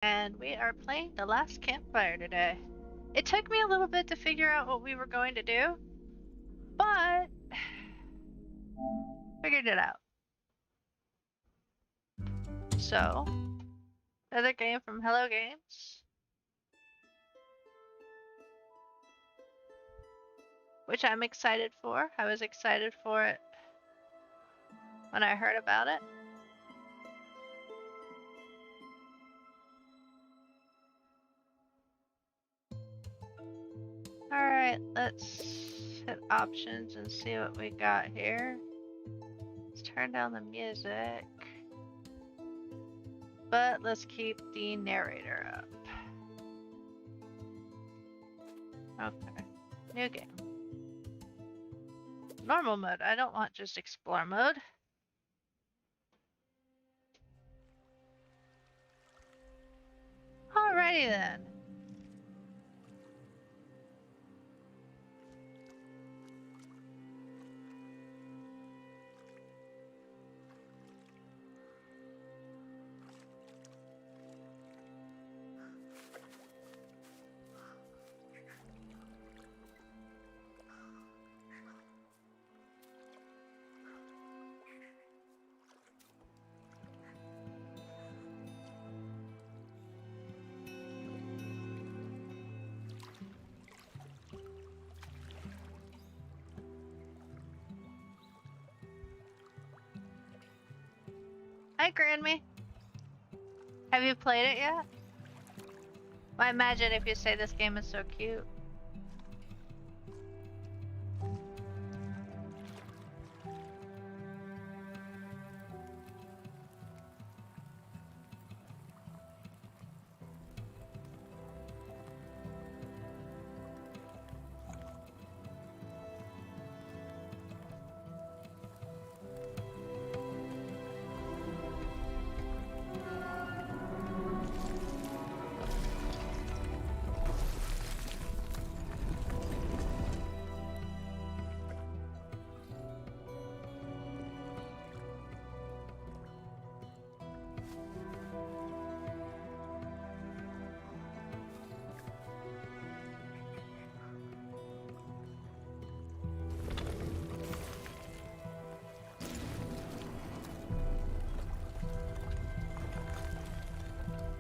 And we are playing The Last Campfire today. It took me a little bit to figure out what we were going to do, but figured it out. So, another game from Hello Games, which I'm excited for. I was excited for it when I heard about it. Alright, let's hit options and see what we got here. Let's turn down the music. But let's keep the narrator up. Okay, new game. Normal mode, I don't want just explore mode. Alrighty then. Hi, Grandme. Have you played it yet? Well, imagine if you say this game is so cute.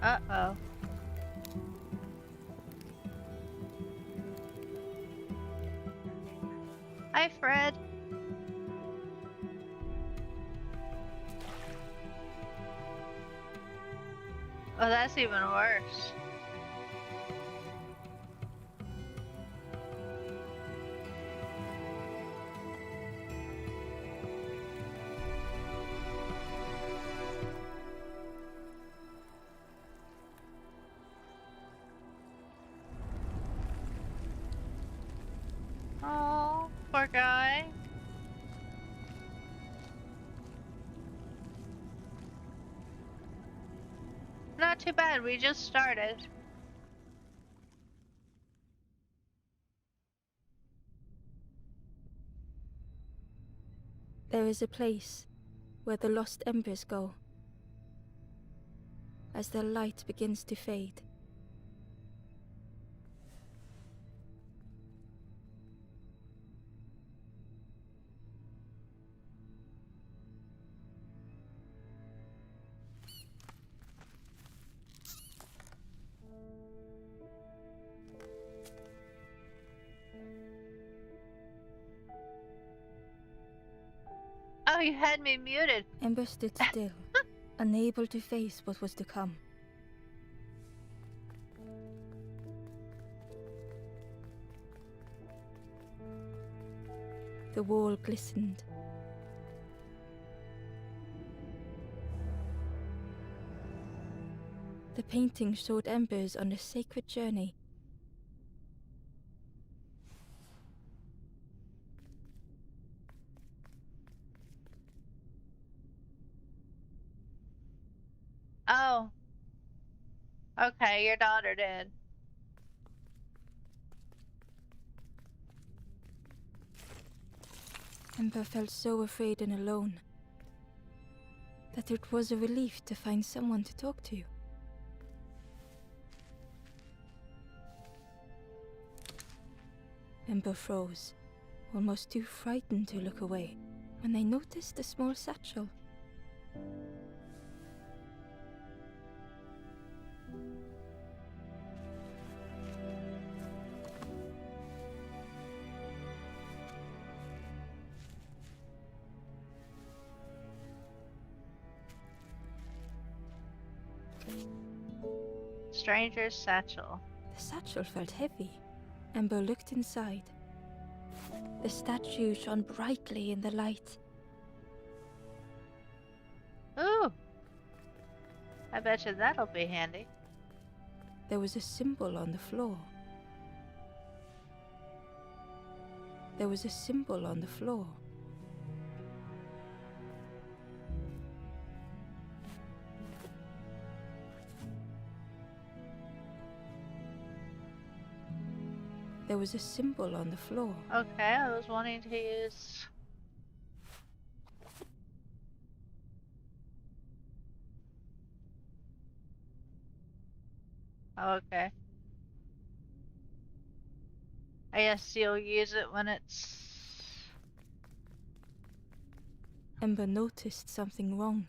Uh-oh. Hi, Fred. Oh, that's even worse. Oh, poor guy. Not too bad, we just started. There is a place where the lost embers go. As their light begins to fade, Oh, you had me muted. Ember stood still, unable to face what was to come. The wall glistened. The painting showed embers on a sacred journey. Oh. Okay, your daughter did. Ember felt so afraid and alone that it was a relief to find someone to talk to. Ember froze, almost too frightened to look away, when they noticed a small satchel. Stranger's satchel. The satchel felt heavy. Ember looked inside. The statue shone brightly in the light. Ooh! I bet you that'll be handy. There was a symbol on the floor. There was a symbol on the floor. There was a symbol on the floor. Okay, I was wanting to use... Oh, okay. I guess you'll use it when it's... Ember noticed something wrong.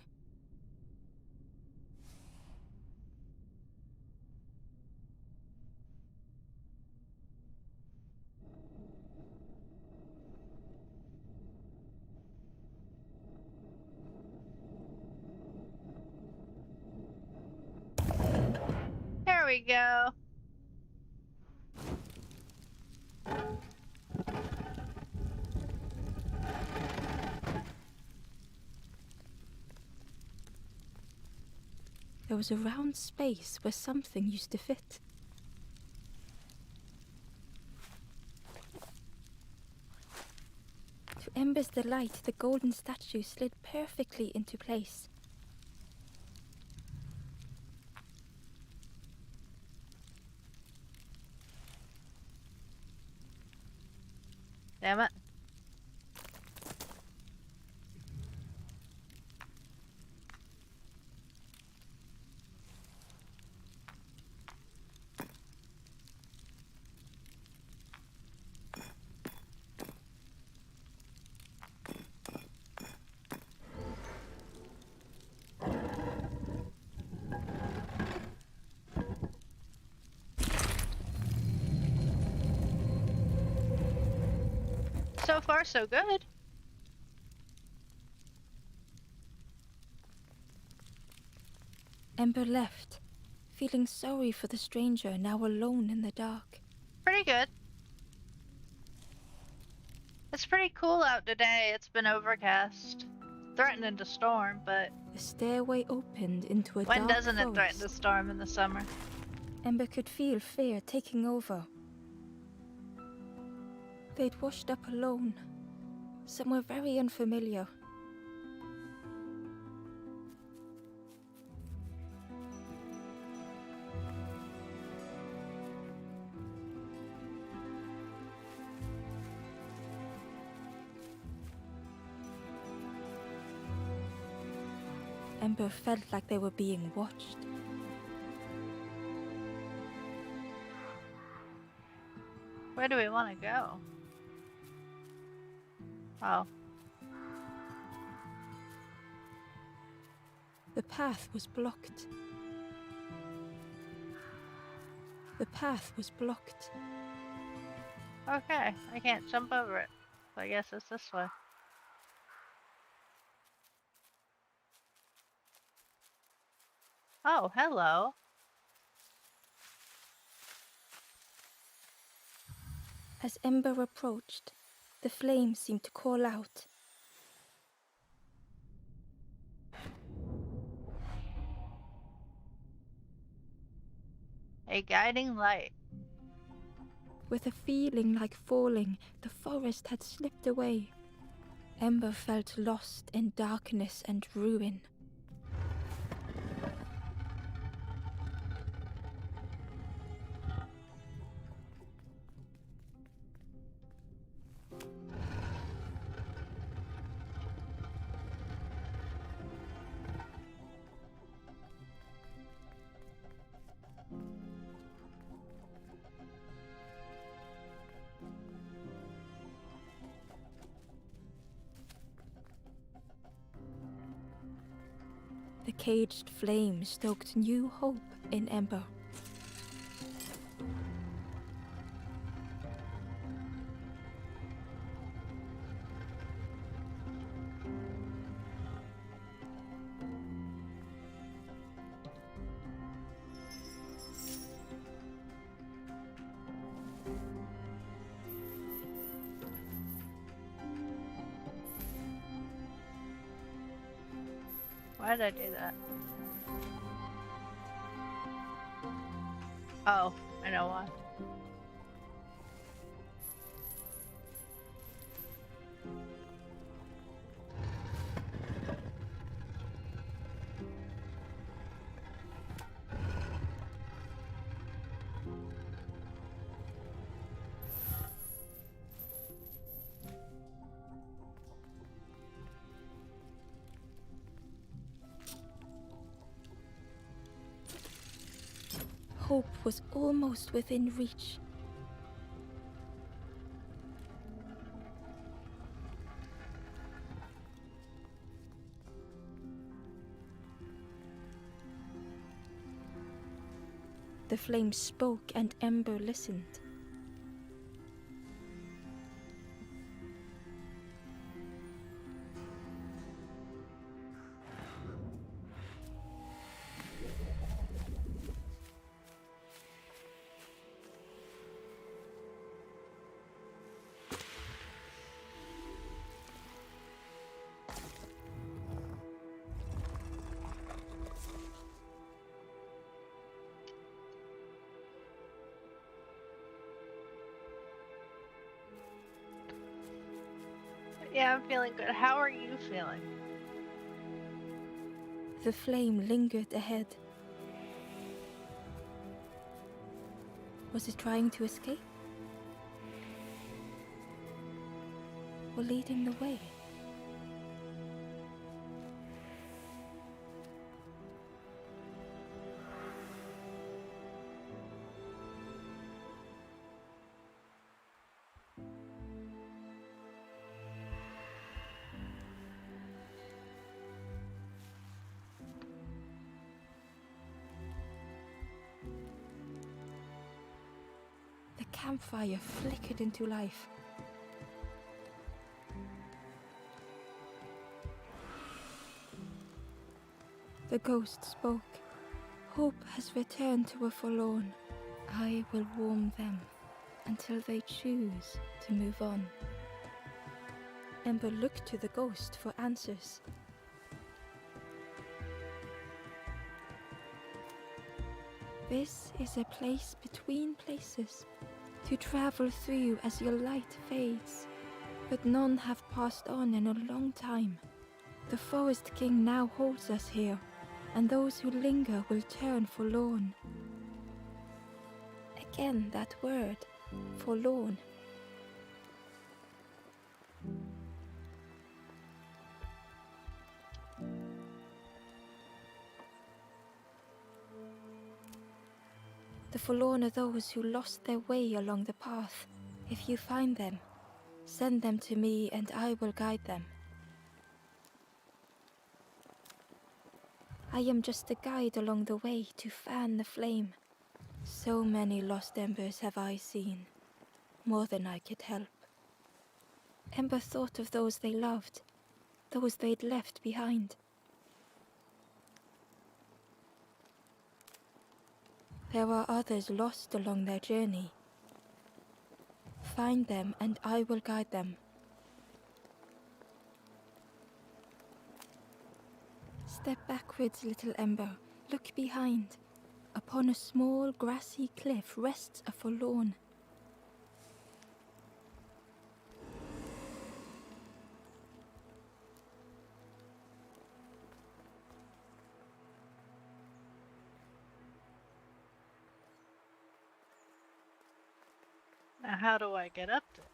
There we go. There was a round space where something used to fit. To Ember's delight, the golden statue slid perfectly into place. Damn it. So far, so good. Ember left, feeling sorry for the stranger now alone in the dark. Pretty good. It's pretty cool out today. It's been overcast. Threatening to storm, but The stairway opened into a when dark doesn't it forest. threaten to storm in the summer? Ember could feel fear taking over. They'd washed up alone, somewhere very unfamiliar. Ember felt like they were being watched. Where do we want to go? Oh. The path was blocked. The path was blocked. Okay, I can't jump over it. So I guess it's this way. Oh, hello. As Ember approached, the flame seemed to call out. A guiding light. With a feeling like falling, the forest had slipped away. Ember felt lost in darkness and ruin. The caged flame stoked new hope in Ember. Why did I do that? Oh, I know why. Hope was almost within reach. The flame spoke and Ember listened. Yeah, I'm feeling good. How are you feeling? The flame lingered ahead. Was it trying to escape? Or leading the way? The campfire flickered into life. The ghost spoke. Hope has returned to a forlorn. I will warm them until they choose to move on. Ember looked to the ghost for answers. This is a place between places to travel through as your light fades, but none have passed on in a long time. The Forest King now holds us here, and those who linger will turn forlorn. Again that word, forlorn. The forlorn are those who lost their way along the path. If you find them, send them to me and I will guide them. I am just a guide along the way to fan the flame. So many lost embers have I seen, more than I could help. Ember thought of those they loved, those they'd left behind. There are others lost along their journey. Find them and I will guide them. Step backwards, little Ember. Look behind. Upon a small grassy cliff rests a forlorn. Now, how do I get up there?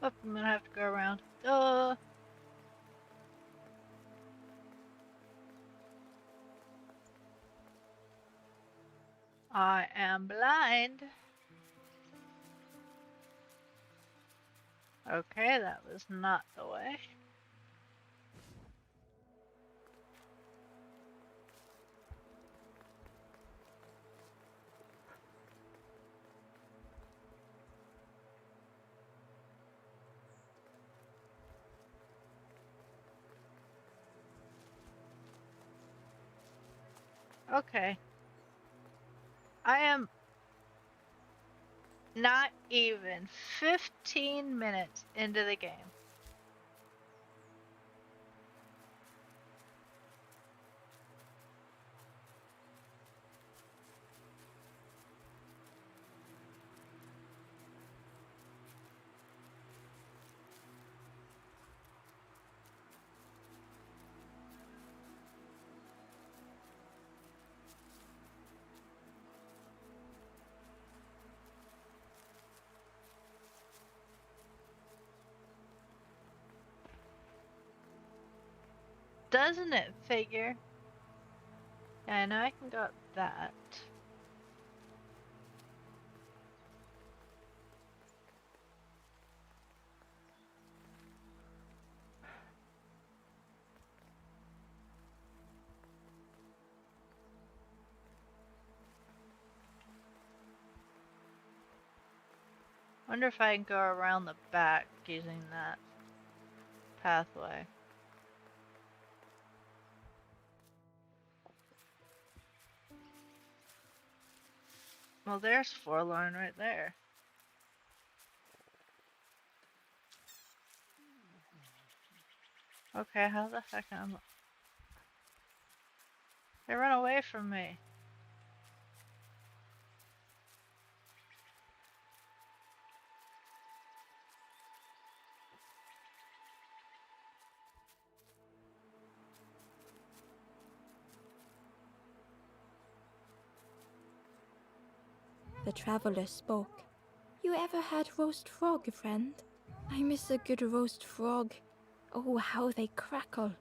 Oh, I'm gonna have to go around. I am blind. Okay, that was not the way. Okay. I am not even 15 minutes into the game. Doesn't it figure? Yeah, I know I can go up that. Wonder if I can go around the back using that pathway. Well, there's Forlorn right there. Okay, how the heck am I? They run away from me. The traveler spoke. You ever had roast frog, friend? I miss a good roast frog. Oh, how they crackle.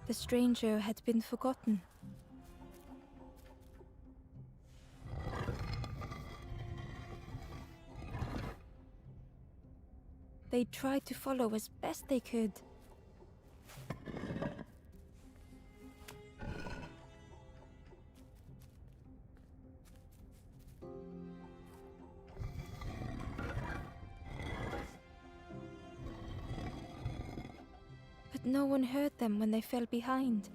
The stranger had been forgotten. They tried to follow as best they could. But no one heard them when they fell behind.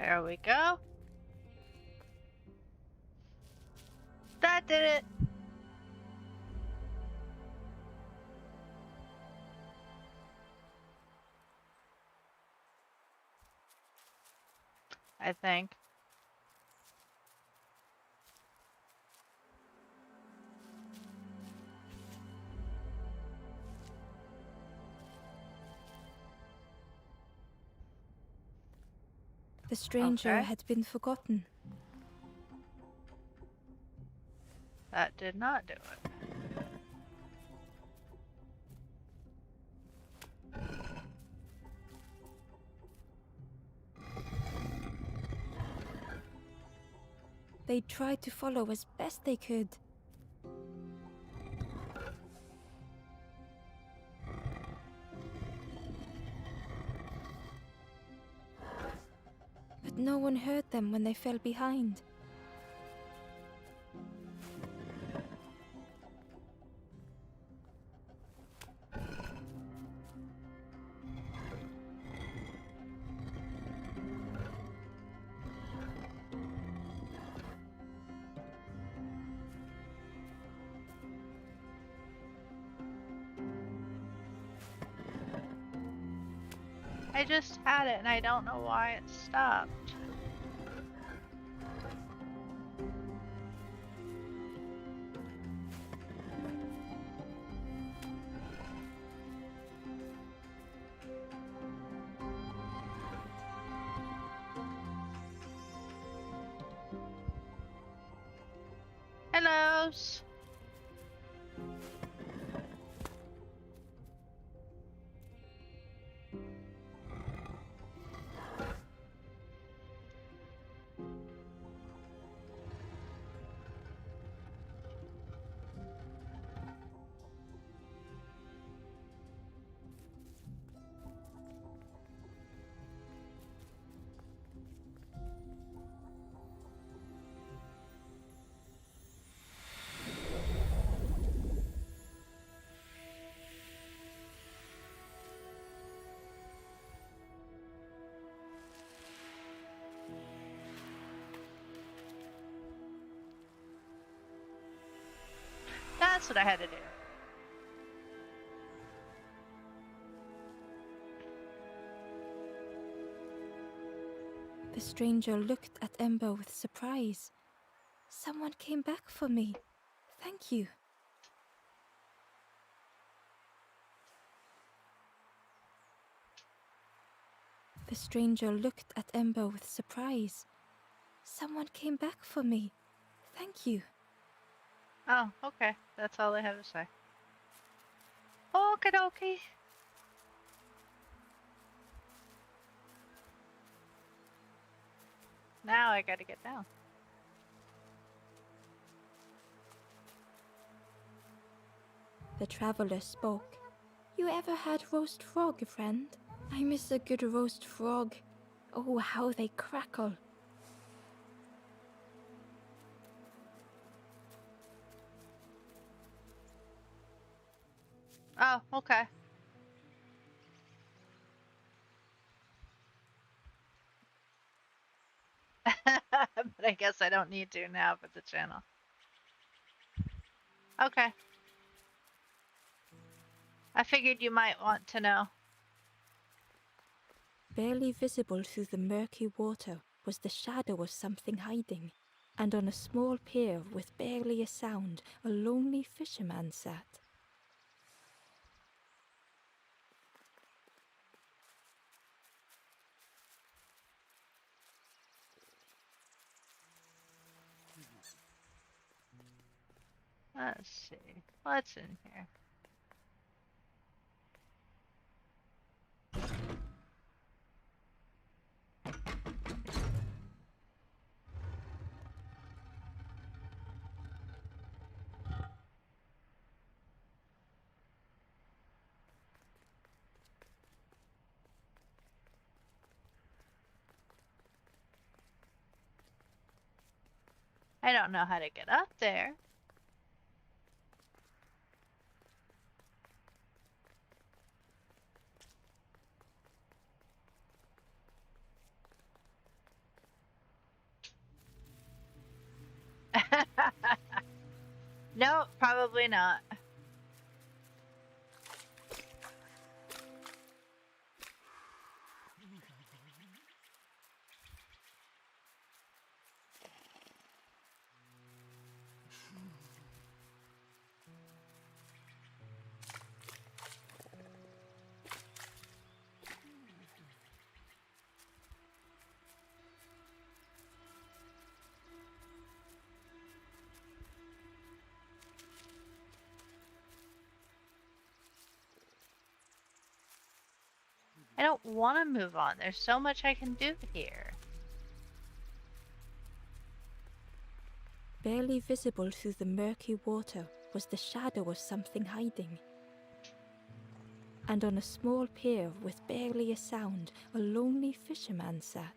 There we go. That did it. I think. The stranger Okay. had been forgotten. That did not do it. They tried to follow as best they could. But no one heard them when they fell behind. I just had it and I don't know why it stopped. Hellos. That's what I had to do. The stranger looked at Ember with surprise. Someone came back for me. Thank you. The stranger looked at Ember with surprise. Someone came back for me. Thank you. Oh, okay. That's all I have to say. Okie dokie. Now I gotta get down. The traveler spoke. You ever had roast frog, friend? I miss a good roast frog. Oh, how they crackle. Oh, okay. But I guess I don't need to now for the channel. Okay. I figured you might want to know. Barely visible through the murky water was the shadow of something hiding, and on a small pier with barely a sound, a lonely fisherman sat. Let's see. What's in here? I don't know how to get up there. No, probably not. I don't want to move on. There's so much I can do here. Barely visible through the murky water was the shadow of something hiding. And on a small pier with barely a sound, a lonely fisherman sat.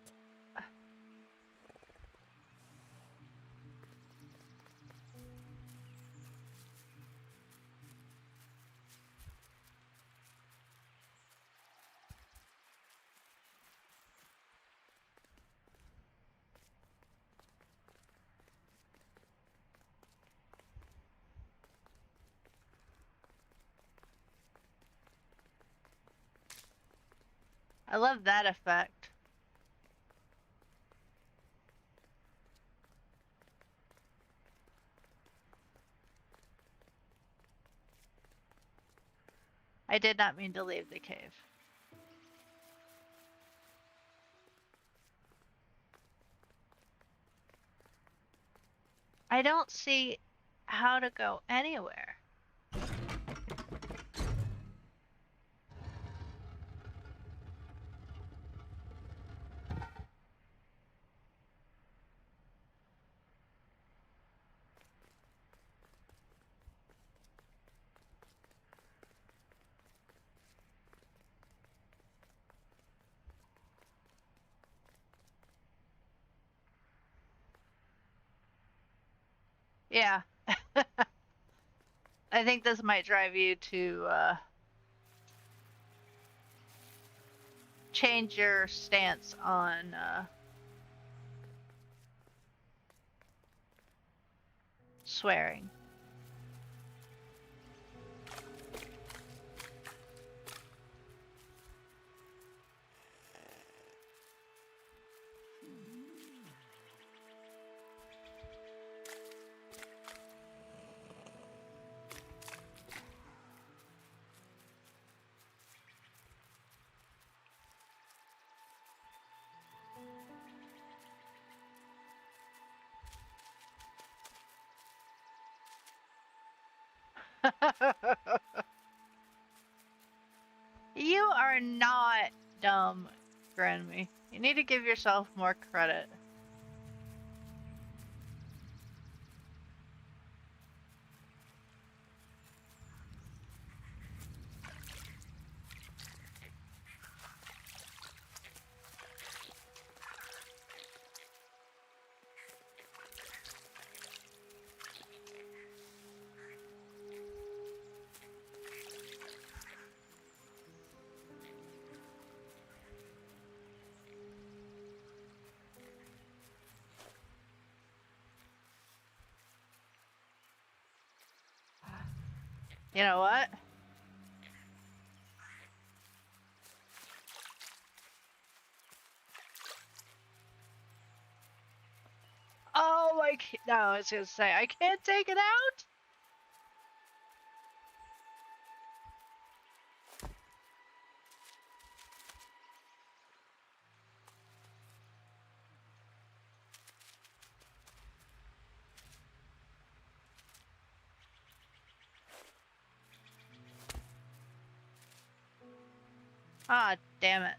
I love that effect. I did not mean to leave the cave. I don't see how to go anywhere. Yeah. I think this might drive you to change your stance on swearing. You are not dumb, Granmy. You need to give yourself more credit. You know what? Oh, no, I was gonna say, I can't take it out? Ah, damn it.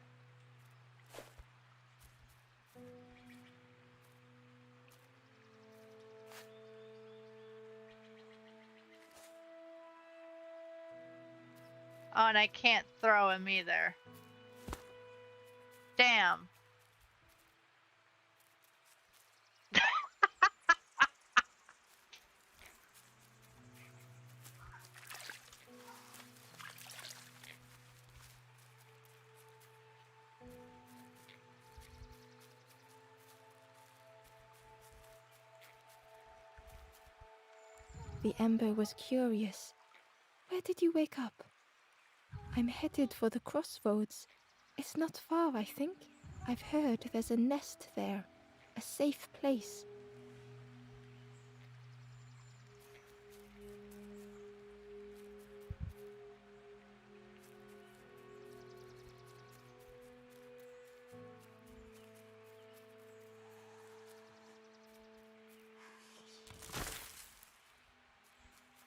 Oh, and I can't throw him either. Damn. The ember was curious. Where did you wake up? I'm headed for the crossroads. It's not far, I think. I've heard there's a nest there. A safe place.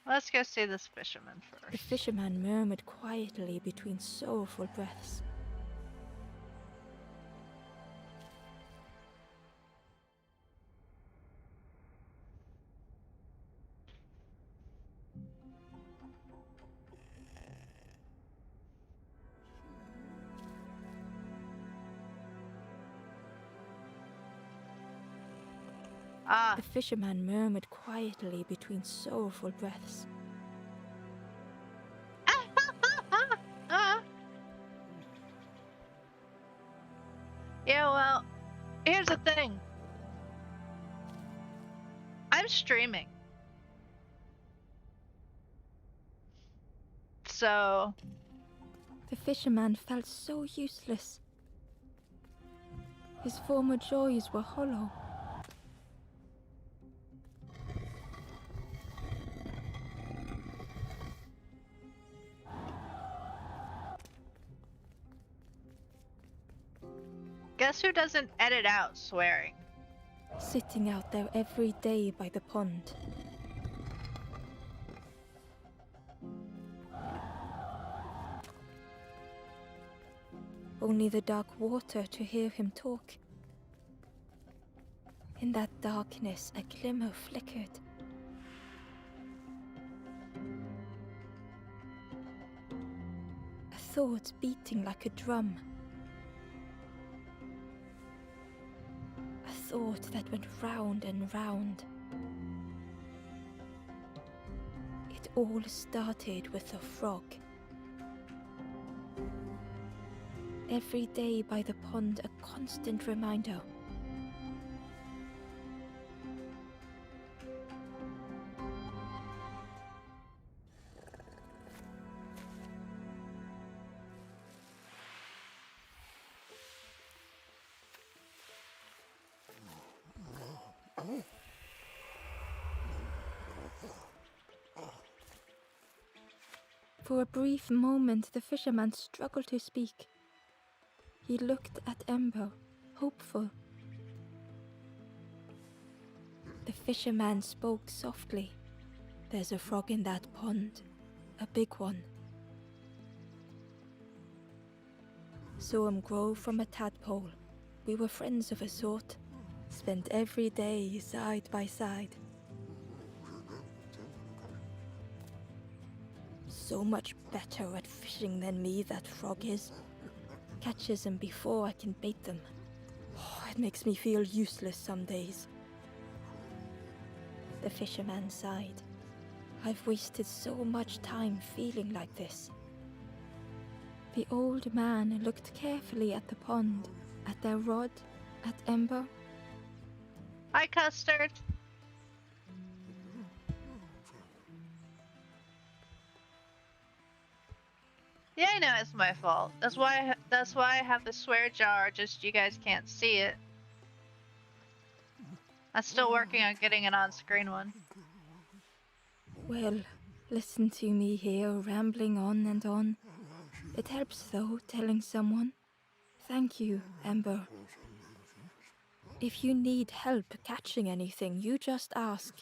Let's go see this fisherman The first. fisherman murmured quietly between soulful breaths. Ah. The fisherman murmured quietly between sorrowful breaths. Yeah, well, here's the thing. I'm streaming. So... The fisherman felt so useless. His former joys were hollow. Guess who doesn't edit out swearing? Sitting out there every day by the pond. Only the dark water to hear him talk. In that darkness, a glimmer flickered. A thought beating like a drum. A thought that went round and round. It all started with a frog. Every day by the pond, a constant reminder. For a brief moment, the fisherman struggled to speak. He looked at Ember, hopeful. The fisherman spoke softly. There's a frog in that pond, a big one. Saw him grow from a tadpole. We were friends of a sort. Spent every day side by side. So much better at fishing than me, that frog is. Catches them before I can bait them. Oh, it makes me feel useless some days. The fisherman sighed. I've wasted so much time feeling like this. The old man looked carefully at the pond, at their rod, at Ember. Hi, Custard. Yeah, I know it's my fault. That's why I have the swear jar, just you guys can't see it. I'm still working on getting an on-screen one. Well, listen to me here, rambling on and on. It helps, though, telling someone. Thank you, Ember. If you need help catching anything, you just ask.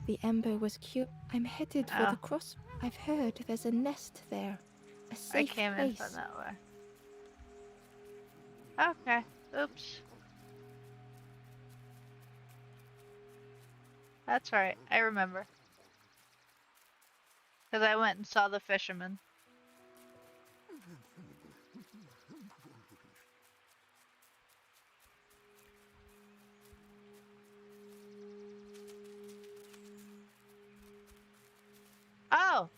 The Ember was cute. I'm headed for the cross. I've heard there's a nest there. A safe I came in place. from that way. Okay. Oops. That's right. I remember. Because I went and saw the fisherman. Oh!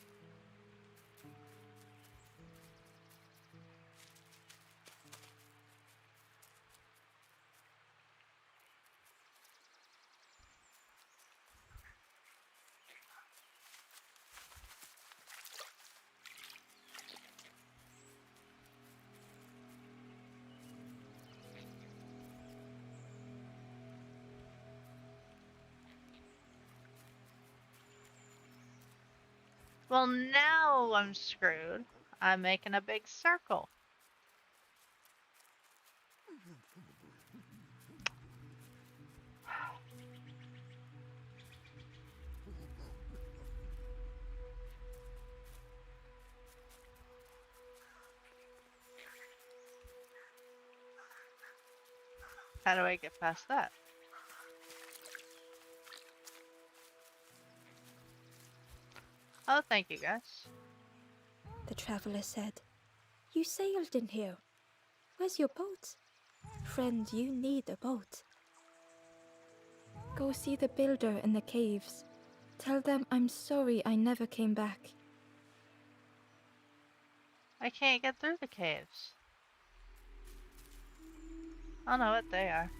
Well, now I'm screwed. I'm making a big circle. How do I get past that? Oh, thank you, guys. The traveler said. You sailed in here. Where's your boat? Friend, you need a boat. Go see the builder in the caves. Tell them I'm sorry I never came back. I can't get through the caves. I don't know what they are.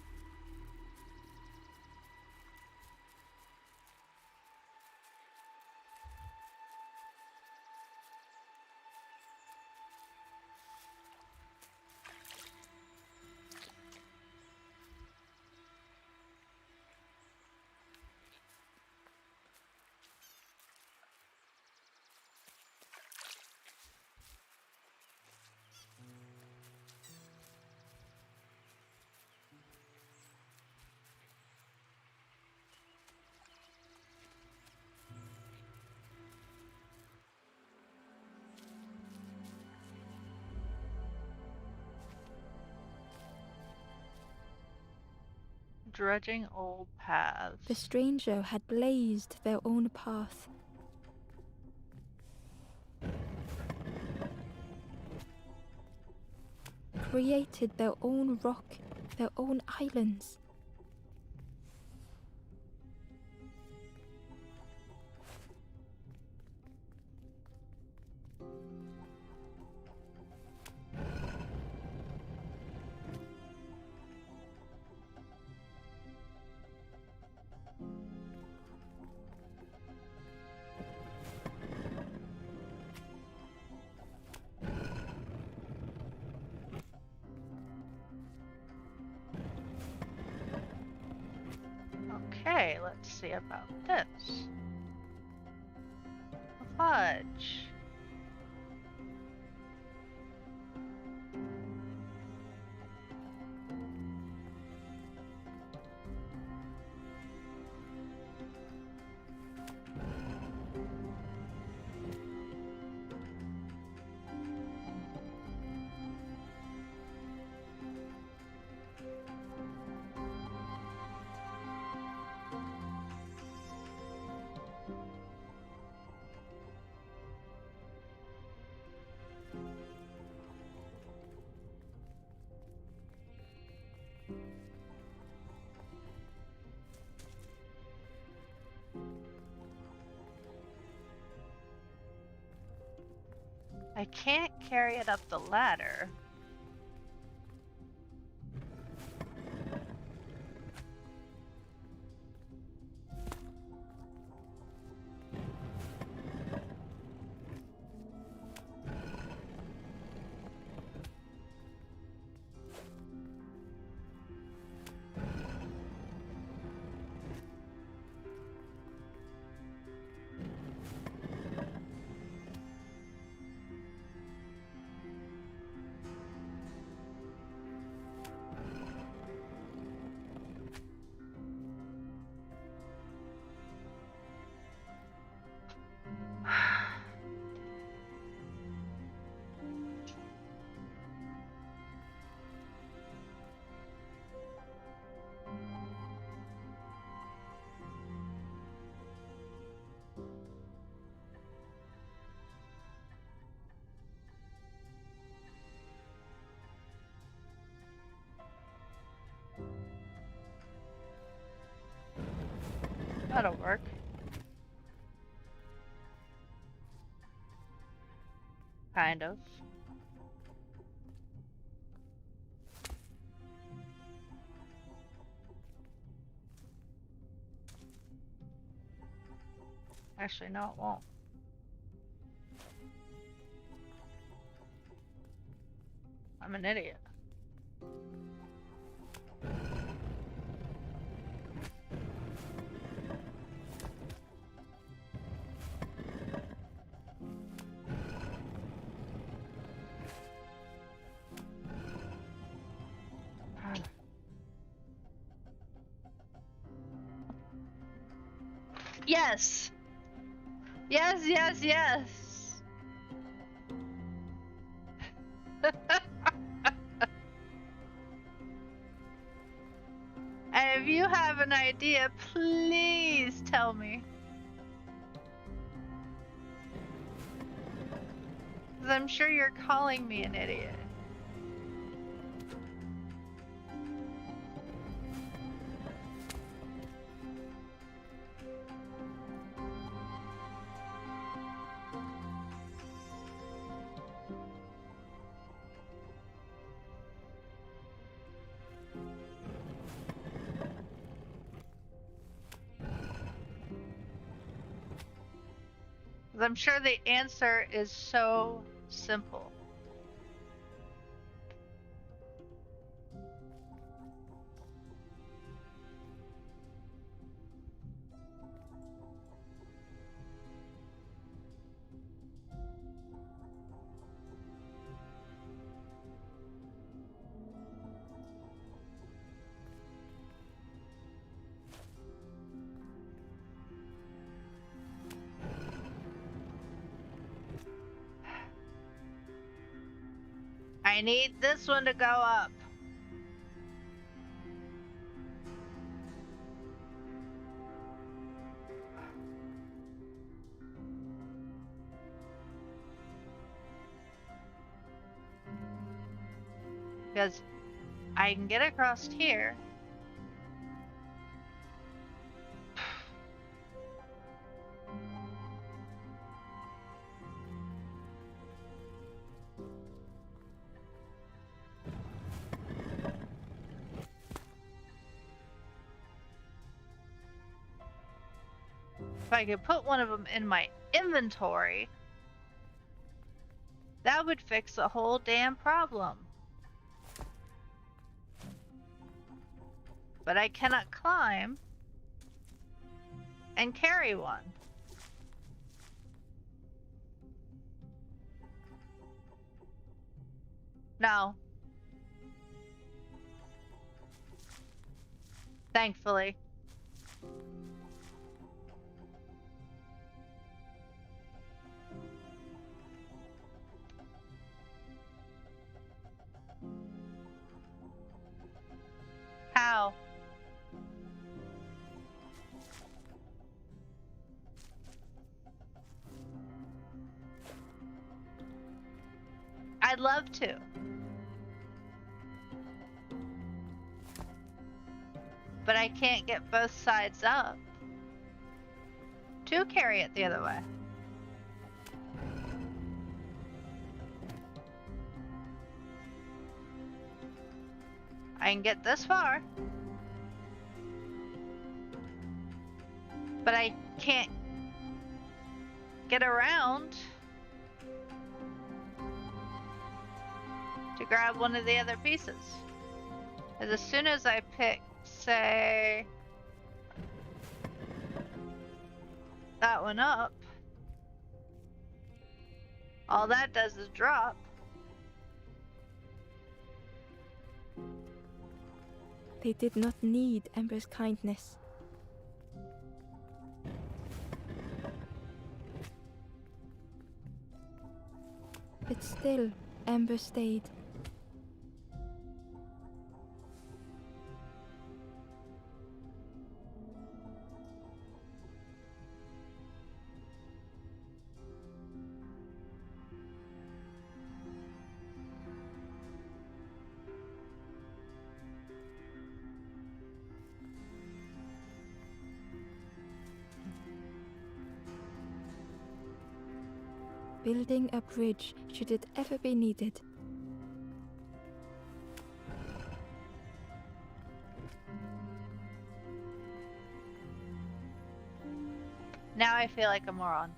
Dredging old paths. The stranger had blazed their own path. Created their own rock, their own islands. Okay, let's see about this. Fudge. I can't carry it up the ladder. That'll work. Kind of. Actually, no, it won't. I'm an idiot. Yes! Yes, yes, yes! an idea, please tell me. Because I'm sure you're calling me an idiot. I'm sure the answer is so simple. I need this one to go up. Because I can get across here. If I could put one of them in my inventory, that would fix the whole damn problem. But I cannot climb and carry one. No. Thankfully. How? I'd love to. But I can't get both sides up to carry it the other way. I can get this far, but I can't get around to grab one of the other pieces. As soon as I pick, say, that one up, all that does is drop. They did not need Ember's kindness. But still, Ember stayed. Building a bridge should it ever be needed. Now I feel like a moron.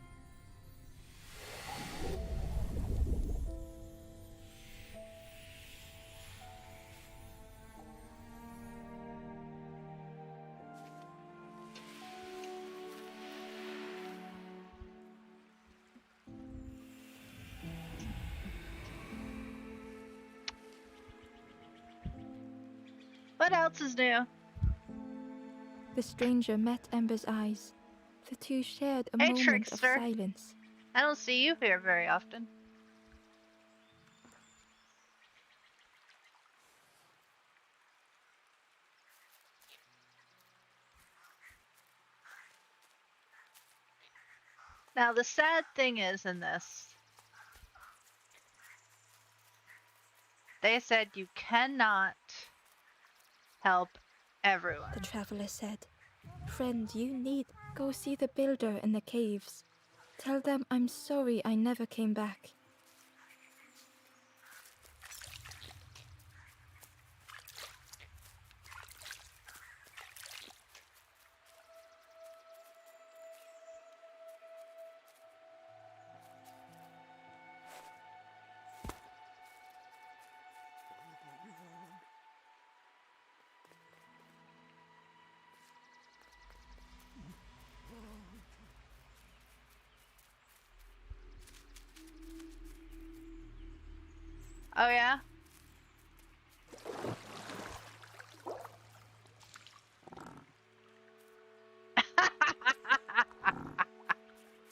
What else is new? The stranger met Ember's eyes. The two shared a Hey, moment trickster. of silence. I don't see you here very often. Now, the sad thing is in this, they said you cannot help everyone. The traveler said, "Friend, you need go see the builder in the caves. Tell them I'm sorry I never came back." Oh, yeah?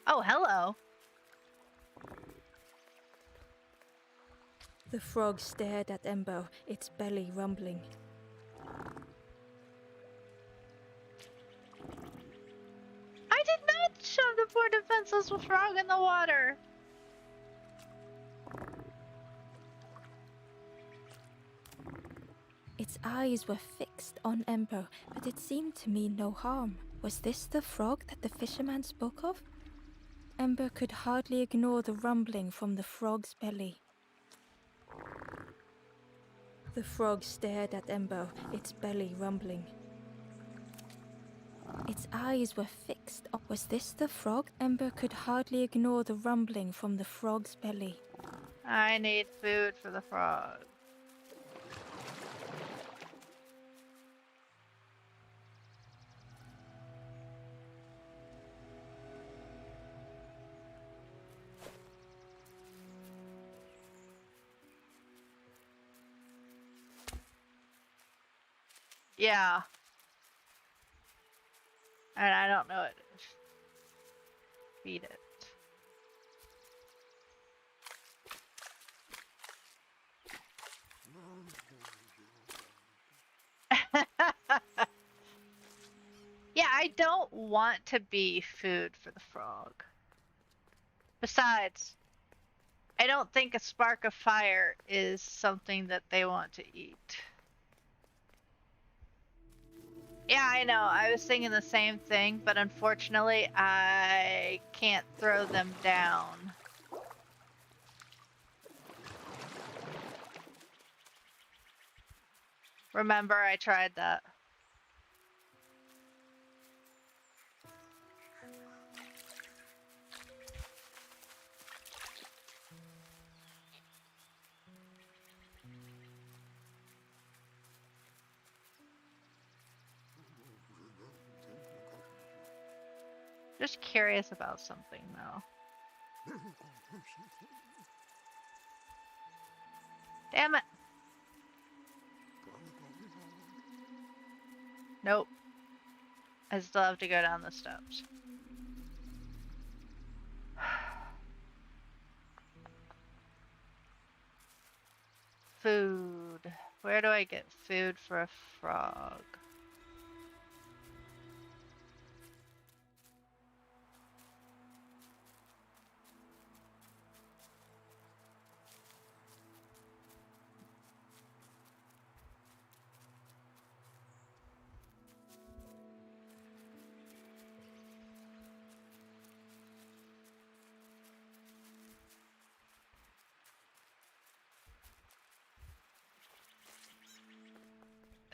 Oh, hello. The frog stared at Ember, its belly rumbling. I did not shove the poor defenseless frog in the water. Its eyes were fixed on Ember, but it seemed to mean no harm. Was this the frog that the fisherman spoke of? Ember could hardly ignore the rumbling from the frog's belly. The frog stared at Ember, its belly rumbling. Its eyes were fixed up. Was this the frog? Ember could hardly ignore the rumbling from the frog's belly. I need food for the frog. Yeah. And I don't know it. Feed it. Yeah, I don't want to be food for the frog. Besides, I don't think a spark of fire is something that they want to eat. Yeah, I know. I was thinking the same thing, but unfortunately, I can't throw them down. Remember, I tried that. Just curious about something, though. Damn it. Nope. I still have to go down the steps. Food. Where do I get food for a frog?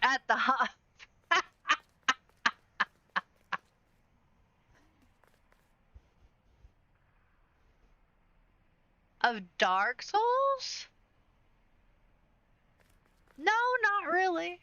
At the hub. Of Dark Souls? No, not really.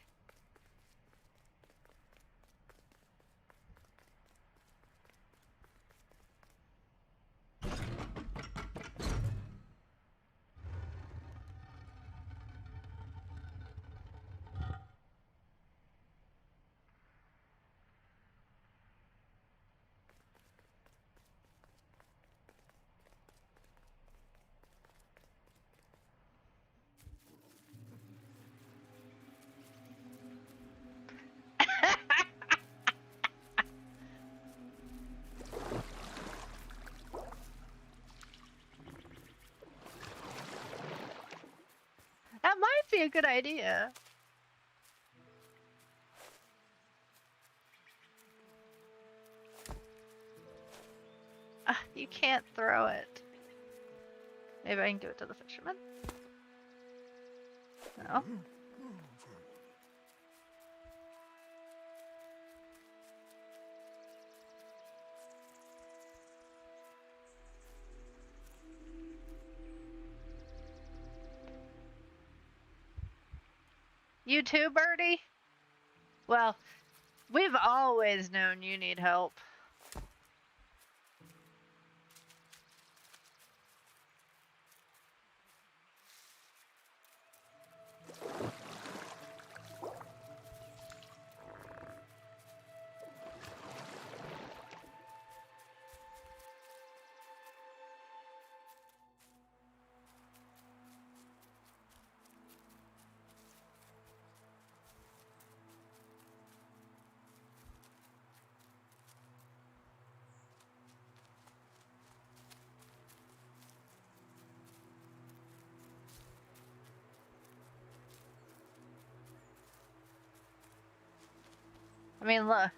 a good idea. You can't throw it. Maybe I can give it to the fisherman? No. You too, Birdie? Well, we've always known you need help. I mean, look.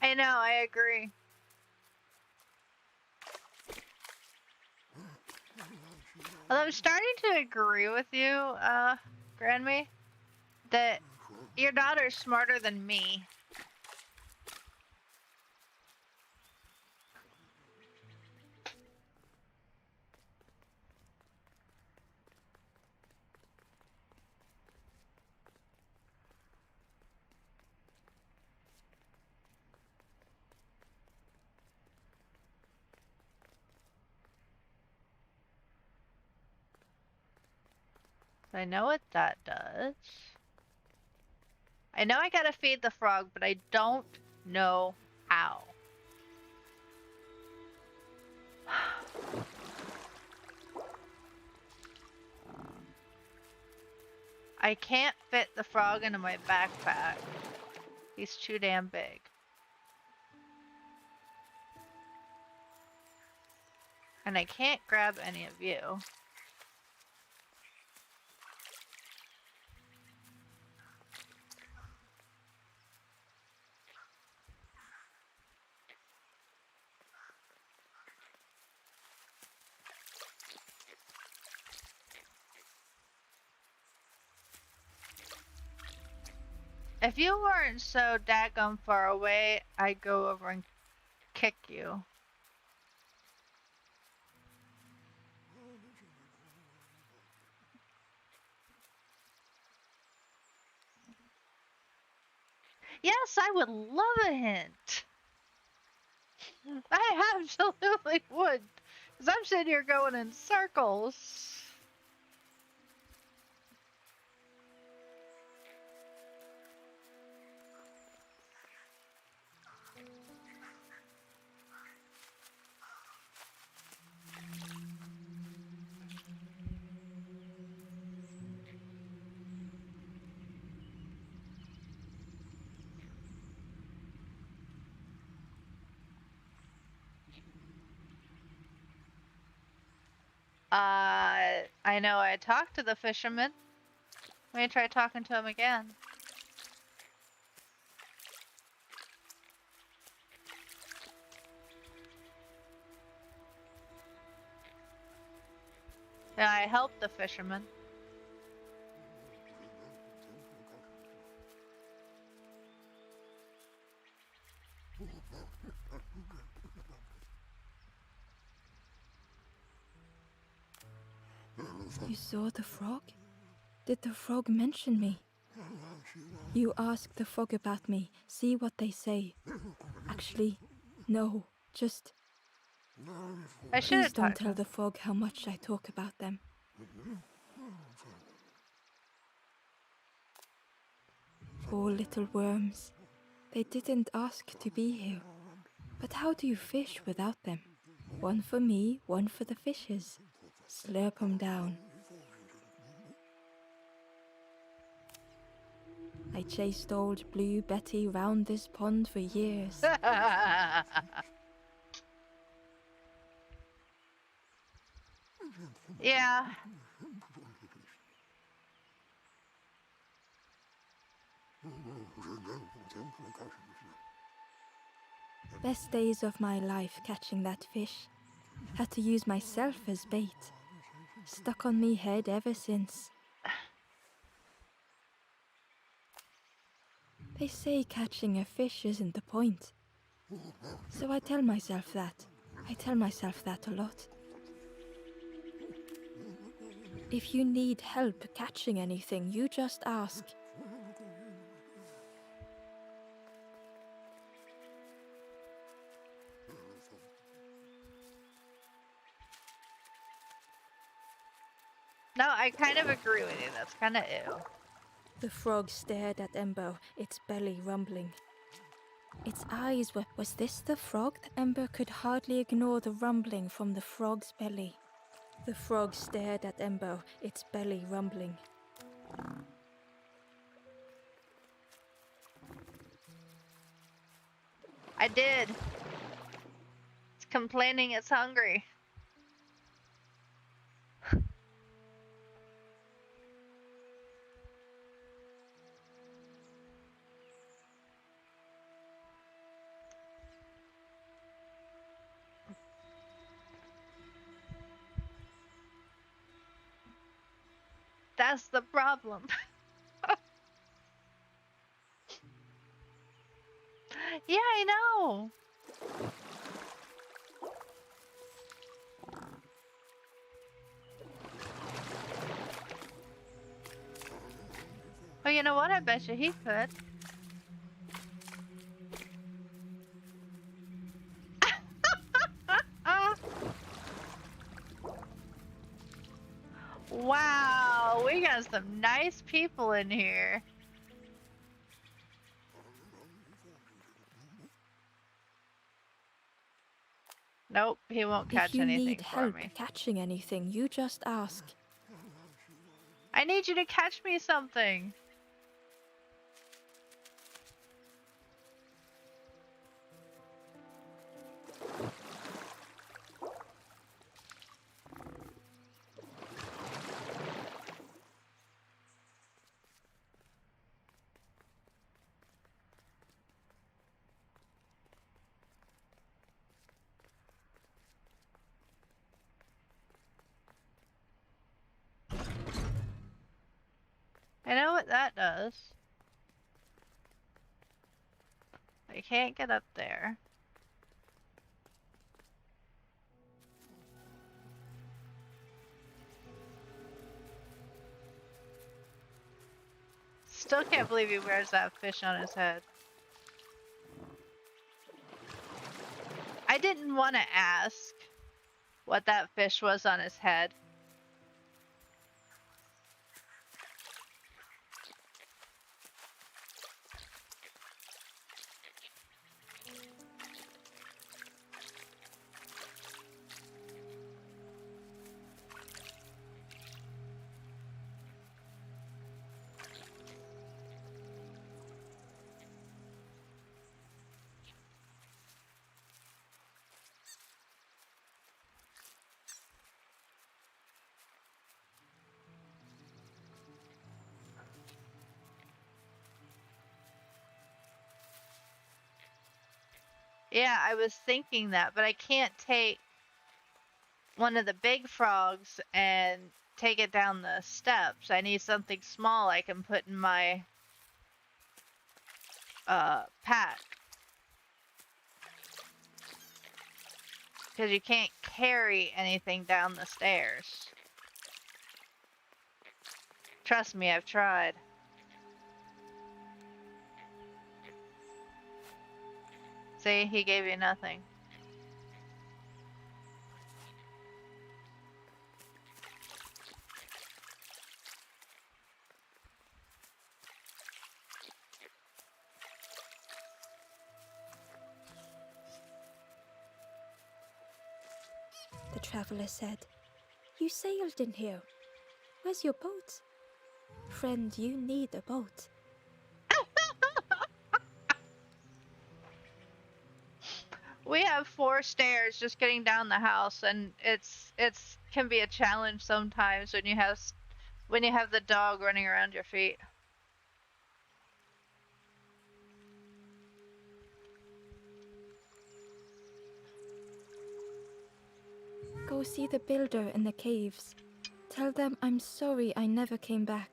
I know, I agree. Although I'm starting to agree with you, Grandme, that your daughter's smarter than me. I know what that does. I know I gotta feed the frog, but I don't know how. I can't fit the frog into my backpack. He's too damn big. And I can't grab any of you. If you weren't so daggum far away, I'd go over and kick you. Yes, I would love a hint. I absolutely would. Because I'm sitting here going in circles. I know I talked to the fisherman. Let me try talking to him again. And I helped the fisherman. You saw the frog? Did the frog mention me? You ask the frog about me, see what they say. Actually, no, just... I should Please have don't talked to tell him. the frog how much I talk about them. Poor little worms. They didn't ask to be here. But how do you fish without them? One for me, one for the fishes. Slurp 'em down. I chased old Blue Betty round this pond for years. Yeah. Best days of my life catching that fish. Had to use myself as bait. Stuck on me head ever since. They say catching a fish isn't the point. So I tell myself that. I tell myself that a lot. If you need help catching anything, you just ask. No, I kind of agree with you. That's kind of ew. The frog stared at Ember, its belly rumbling. Its eyes were... Was this the frog? Ember could hardly ignore the rumbling from the frog's belly. The frog stared at Ember, its belly rumbling. I did. It's complaining it's hungry. That's the problem. Yeah, I know. Well, you know what? I bet you he could. Wow, we got some nice people in here. Nope, he won't catch If you anything need for help me. catching anything, you just ask. I need you to catch me something. I know what that does. I can't get up there. Still can't believe he wears that fish on his head. I didn't want to ask what that fish was on his head. Yeah, I was thinking that, but I can't take one of the big frogs and take it down the steps. I need something small I can put in my pack. Because you can't carry anything down the stairs. Trust me, I've tried. See, he gave you nothing. The traveler said, "You sailed in here. Where's your boat? Friend, you need a boat." We have 4 stairs just getting down the house, and it's can be a challenge sometimes when you have the dog running around your feet. Go see the builder in the caves. Tell them I'm sorry I never came back.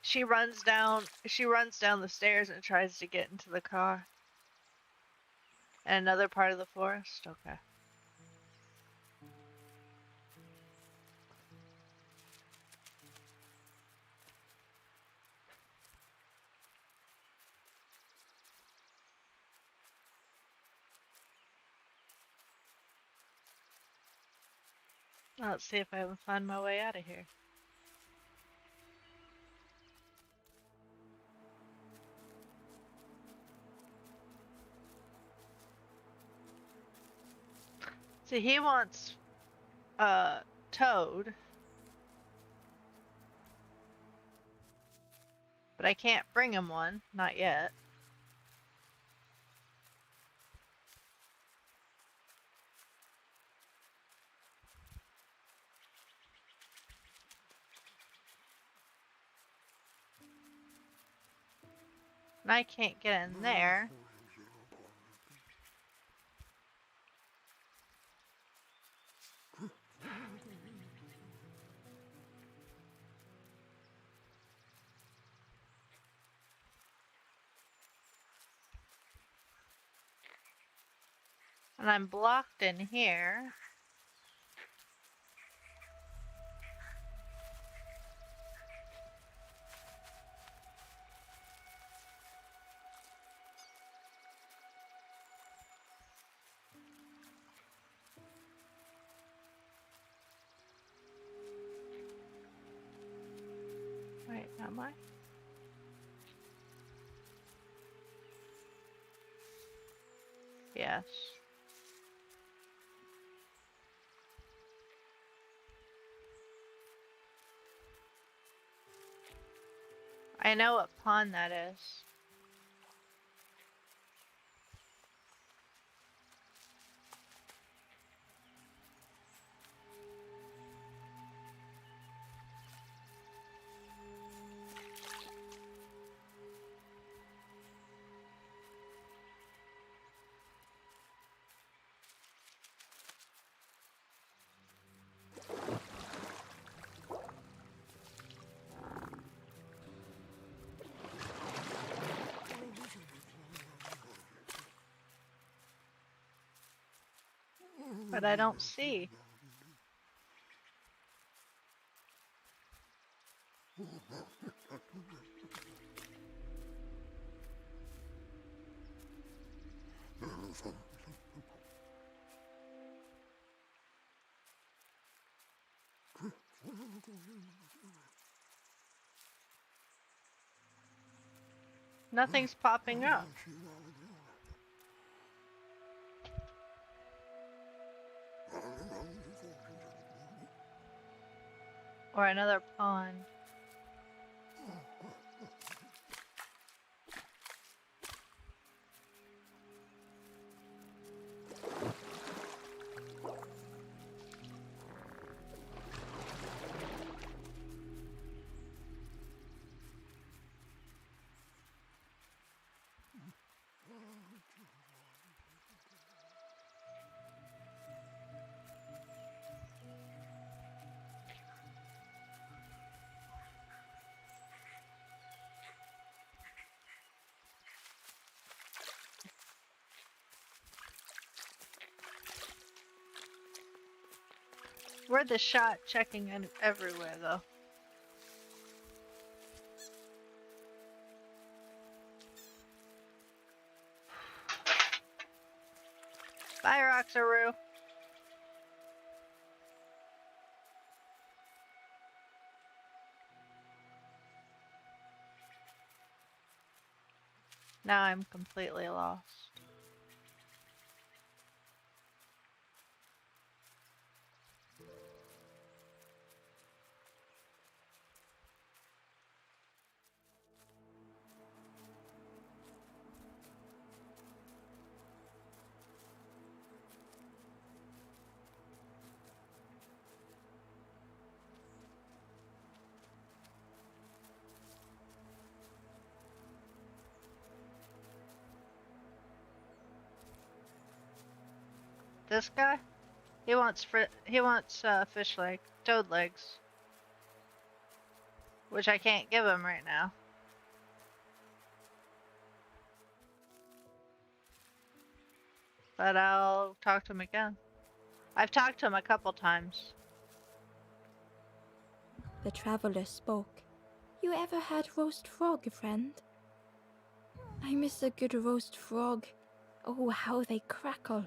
She runs down the stairs and tries to get into the car. In another part of the forest? Okay. Let's see if I can find my way out of here. See, he wants Toad. But I can't bring him one, not yet. And I can't get in there. And I'm blocked in here. Wait, am I? Yes. I know what pond that is. But I don't see. Nothing's popping up. Or another pond. We're the shot checking everywhere, though. Bye, Roxaroo. Now I'm completely lost. This guy? He wants fish leg, toad legs, which I can't give him right now. But I'll talk to him again. I've talked to him a couple times. The traveler spoke. You ever had roast frog, friend? I miss a good roast frog. Oh, how they crackle.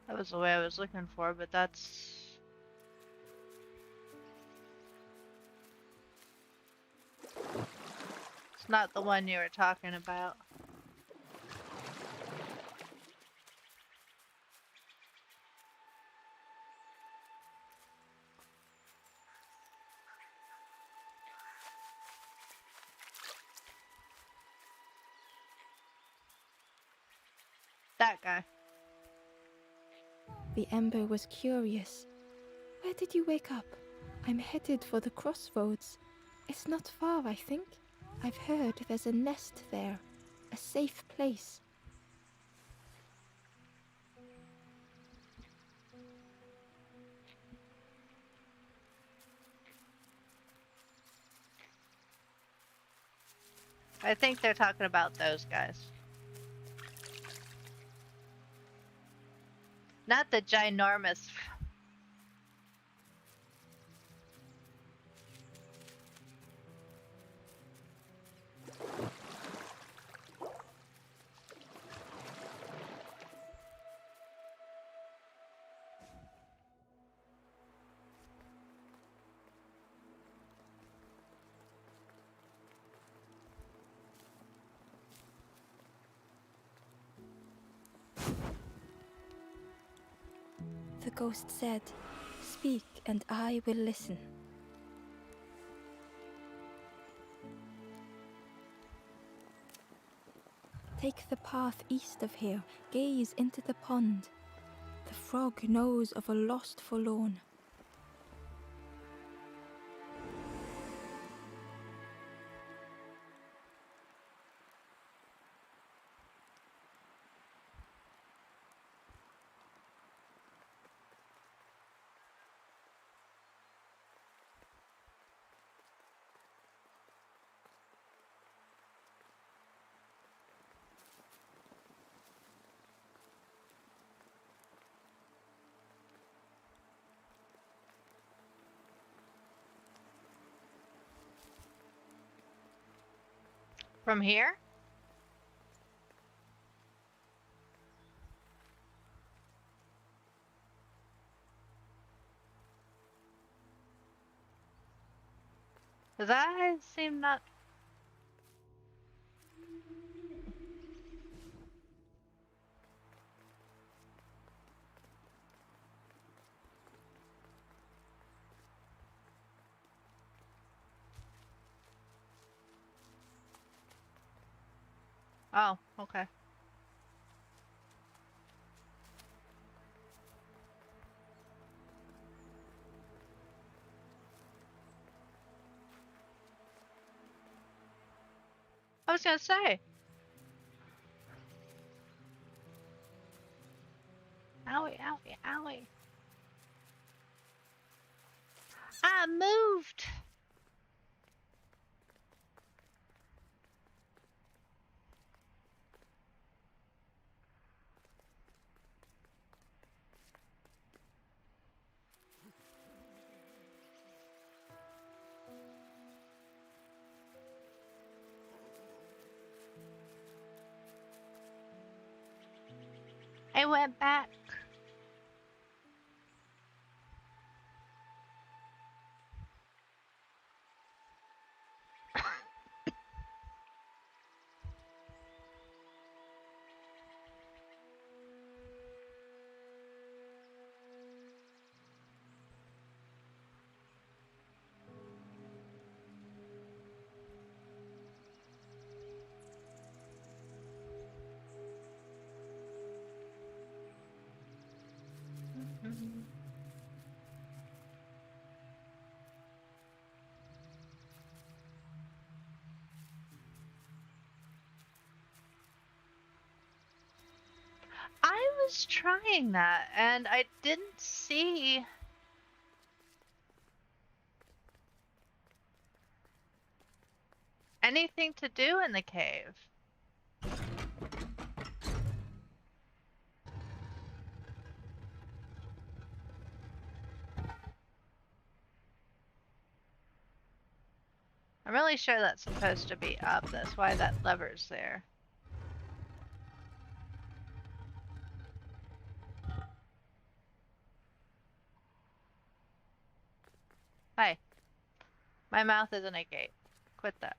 That was the way I was looking for, but that's... It's not the one you were talking about. That guy. The ember was curious. Where did you wake up? I'm headed for the crossroads. It's not far, I think. I've heard there's a nest there. A safe place. I think they're talking about those guys. Not the ginormous... The ghost said, "Speak and I will listen." Take the path east of here, gaze into the pond. The frog knows of a lost forlorn. From here? Cause I seem not... Oh, okay. I was gonna say. Owie, owie, owie. I moved! I went back. was trying that, and I didn't see anything to do in the cave. I'm really sure that's supposed to be up. That's why that lever's there. Hi. My mouth isn't a gate. Quit that.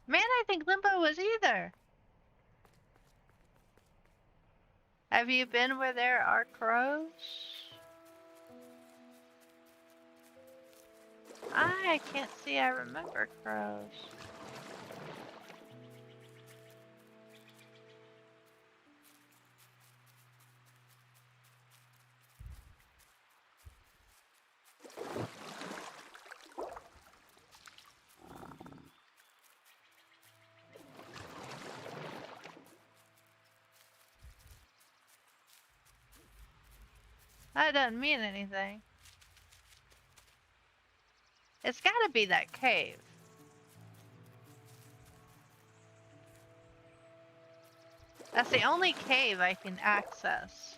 Man, I think Limbo was either. Have you been where there are crows? I can't see I remember crows. That doesn't mean anything. It's gotta be that cave. That's the only cave I can access.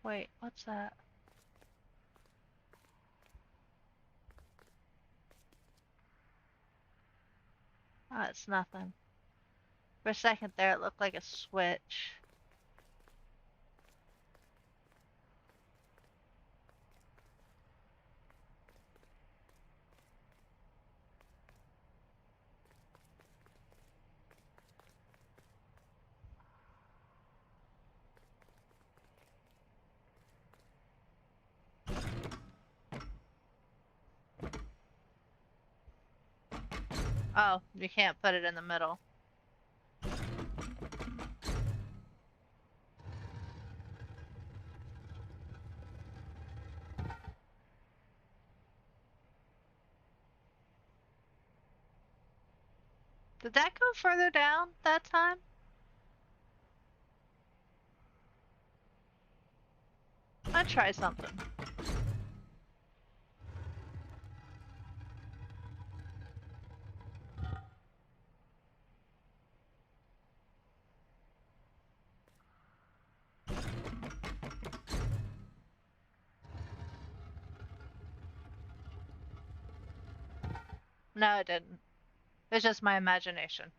Wait, what's that? Oh, it's nothing. For a second there, it looked like a switch. Oh, you can't put it in the middle. Did that go further down that time? I'll try something. No, it didn't. It's just my imagination.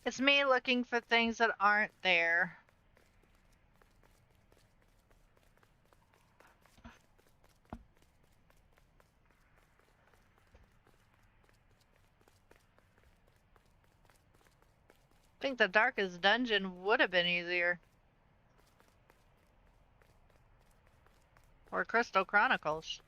It's me looking for things that aren't there. I think the darkest dungeon would have been easier. Or Crystal Chronicles.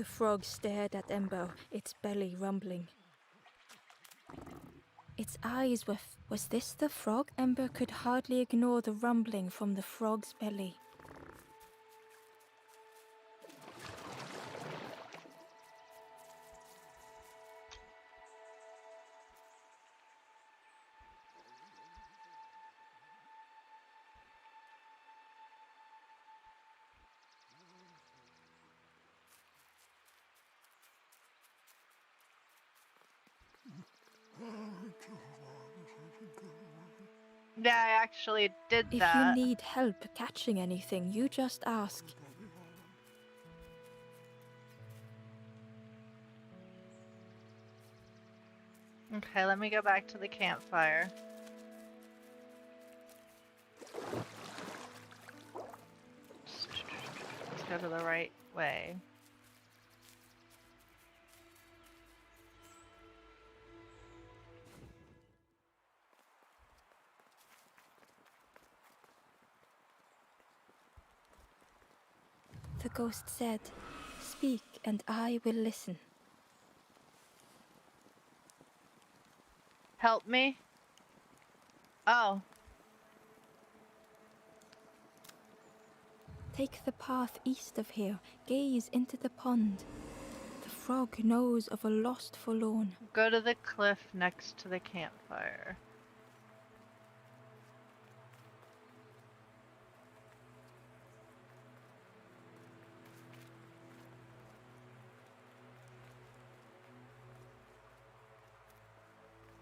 The frog stared at Ember, its belly rumbling. Its eyes were... Was this the frog? Ember could hardly ignore the rumbling from the frog's belly. Yeah, I actually did If that. you need help catching anything, you just ask. Okay, let me go back to the campfire. Let's go to the right way. The ghost said, "Speak and I will listen." Help me? Oh. Take the path east of here, gaze into the pond. The frog knows of a lost forlorn. Go to the cliff next to the campfire.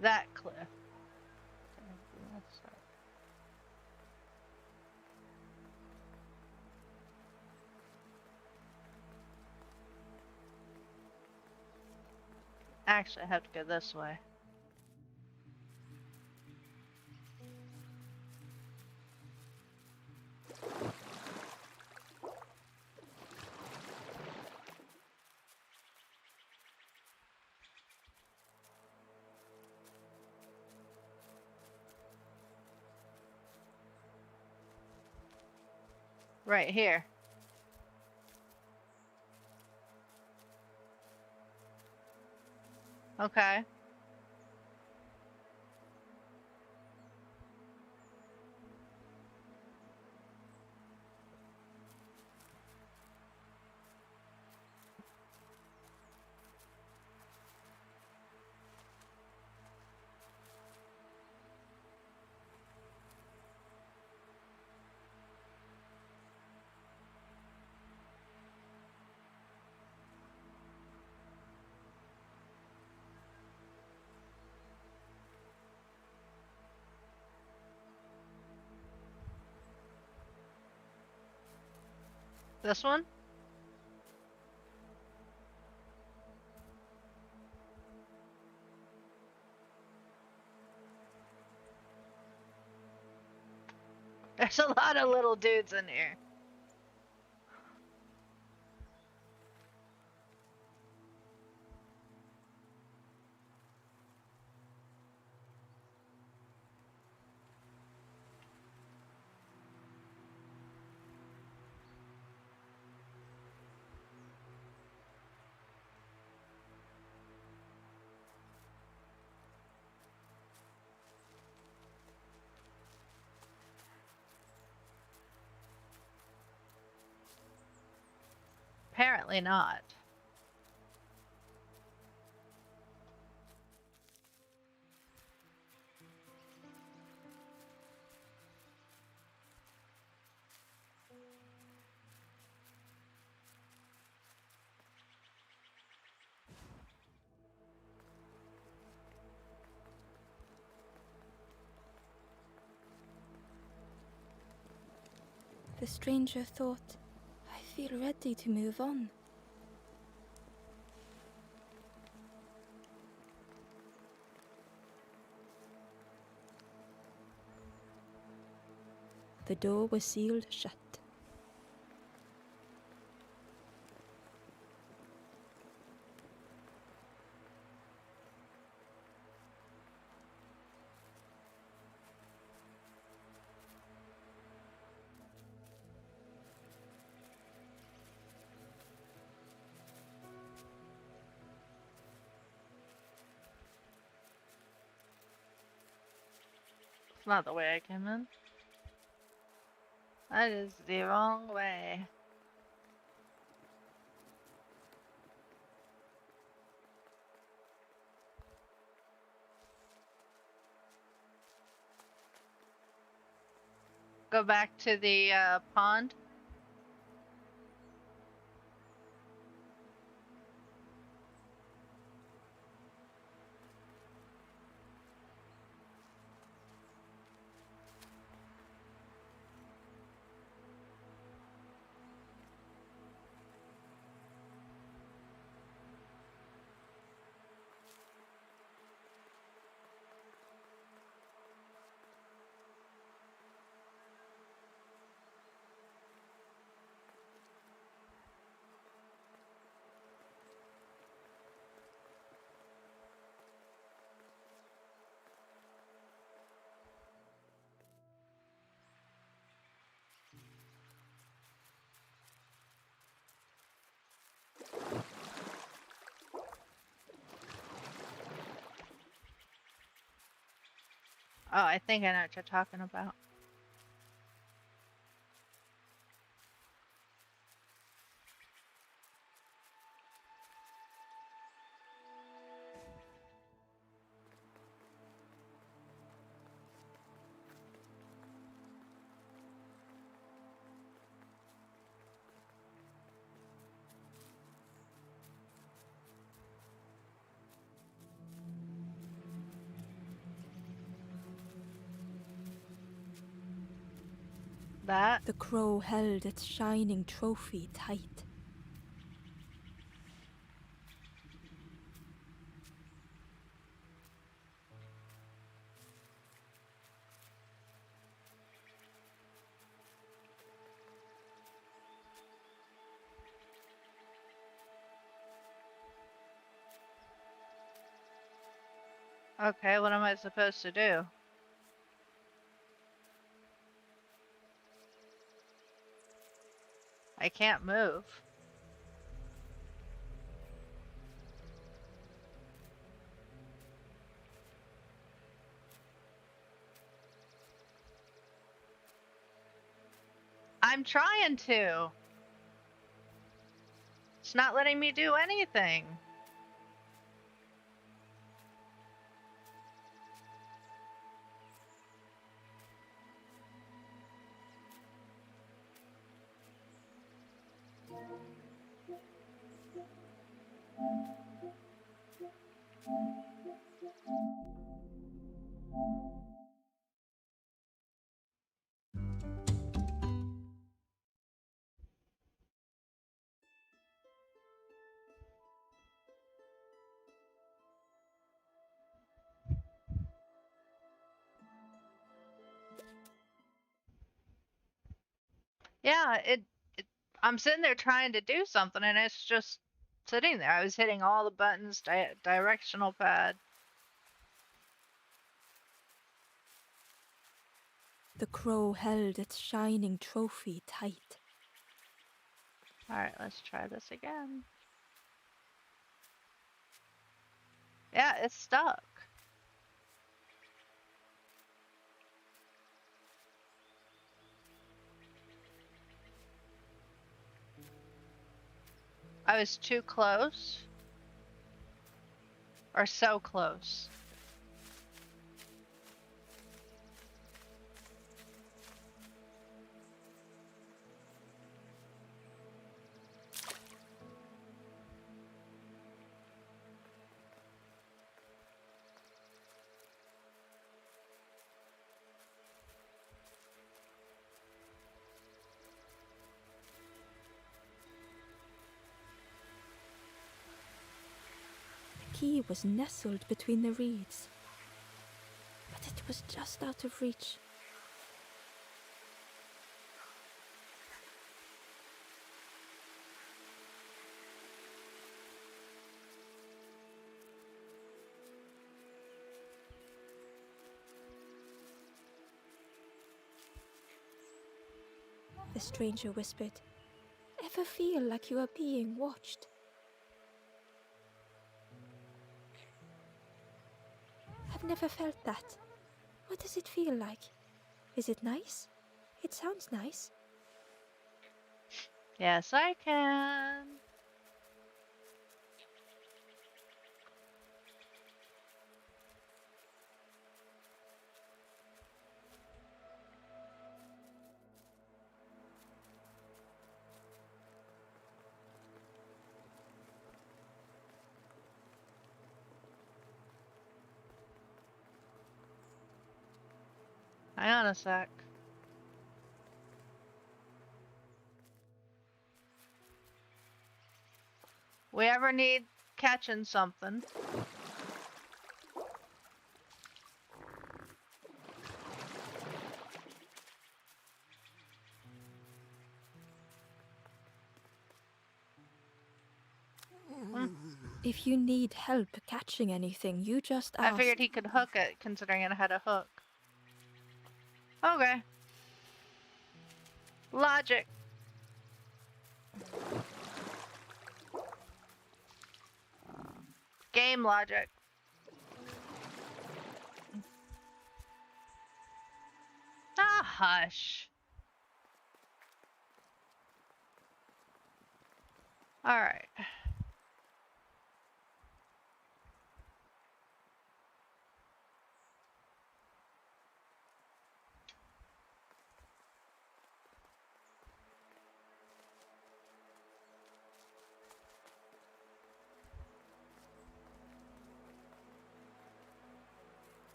That cliff. Actually, I have to go this way. Right here. Okay. This one? There's a lot of little dudes in here. Apparently not. The stranger thought, "I feel ready to move on." The door was sealed shut. It's not the way I came in. That is the wrong way. Go back to the pond. Oh, I think I know what you're talking about. That? The crow held its shining trophy tight. Okay, what am I supposed to do? I can't move. I'm trying to. It's not letting me do anything. Yeah, I'm sitting there trying to do something and it's just sitting there. I was hitting all the buttons, directional pad. The crow held its shining trophy tight. Alright, let's try this again. Yeah, it's stuck. I was too close. Or so close. The key was nestled between the reeds, but it was just out of reach. The stranger whispered, "Ever feel like you are being watched?" I've never felt that. What does it feel like? Is it nice? It sounds nice. Yes, I can. Hang on a sec. We ever need catching something? If you need help catching anything, you just ask. I figured he could hook it, considering it had a hook. Okay. Logic. Game logic. Ah, hush. Alright.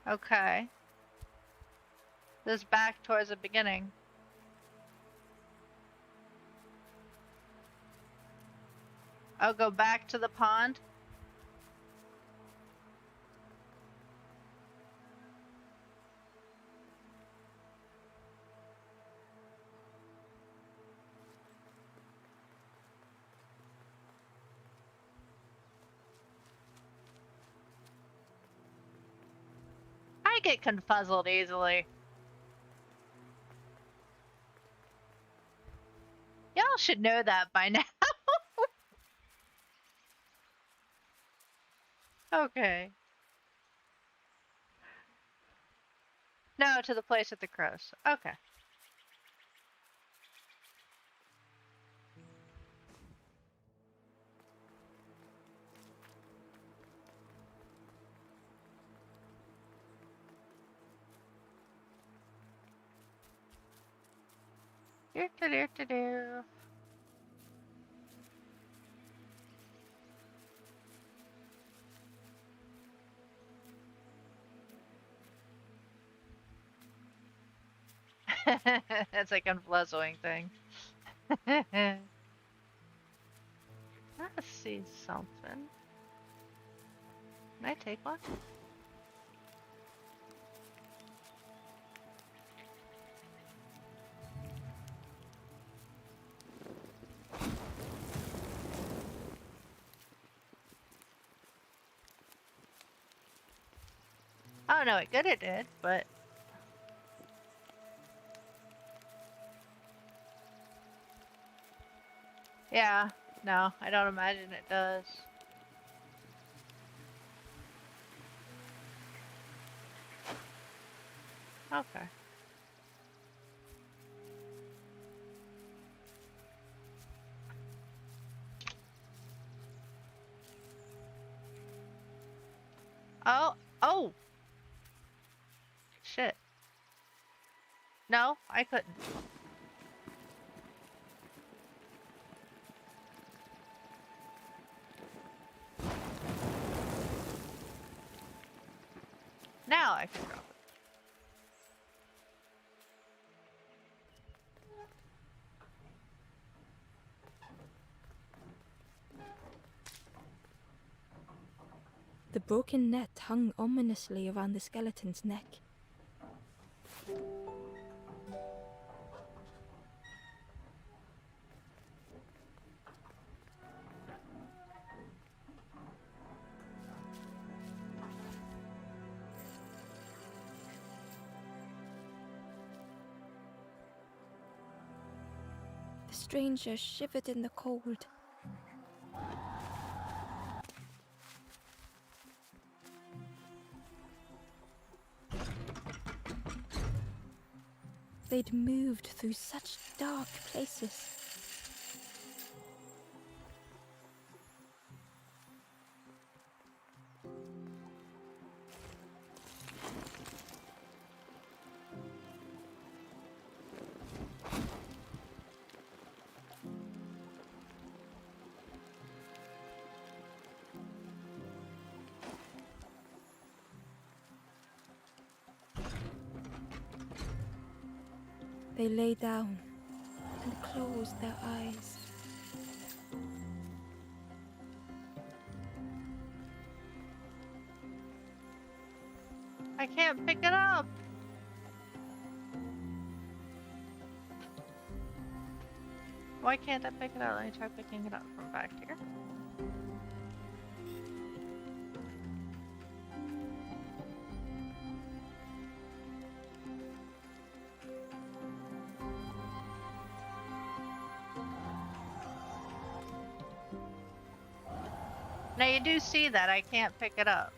Okay. This back towards the beginning. I'll go back to the pond. I get confuzzled easily. Y'all should know that by now. Okay. No, to the place with the crows. Okay. Do-do-do-do-do. That's like a puzzling thing. Let's see something. Can I take one? I don't know what good it did, but... Yeah, no, I don't imagine it does. Okay. Oh! Shit. No, I couldn't. Now I can drop it. The broken net hung ominously around the skeleton's neck. The stranger shivered in the cold. They'd moved through such dark places. They lay down and closed their eyes. I can't pick it up. Why can't I pick it up? Let me try picking it up from back here. Now you do see that I can't pick it up.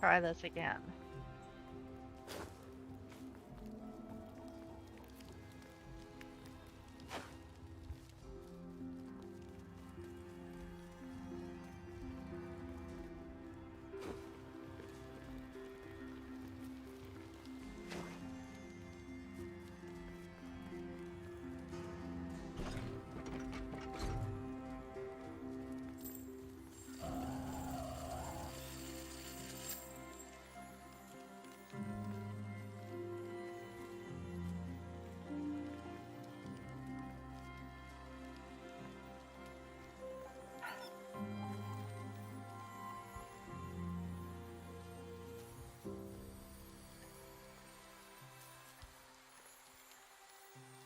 Try this again.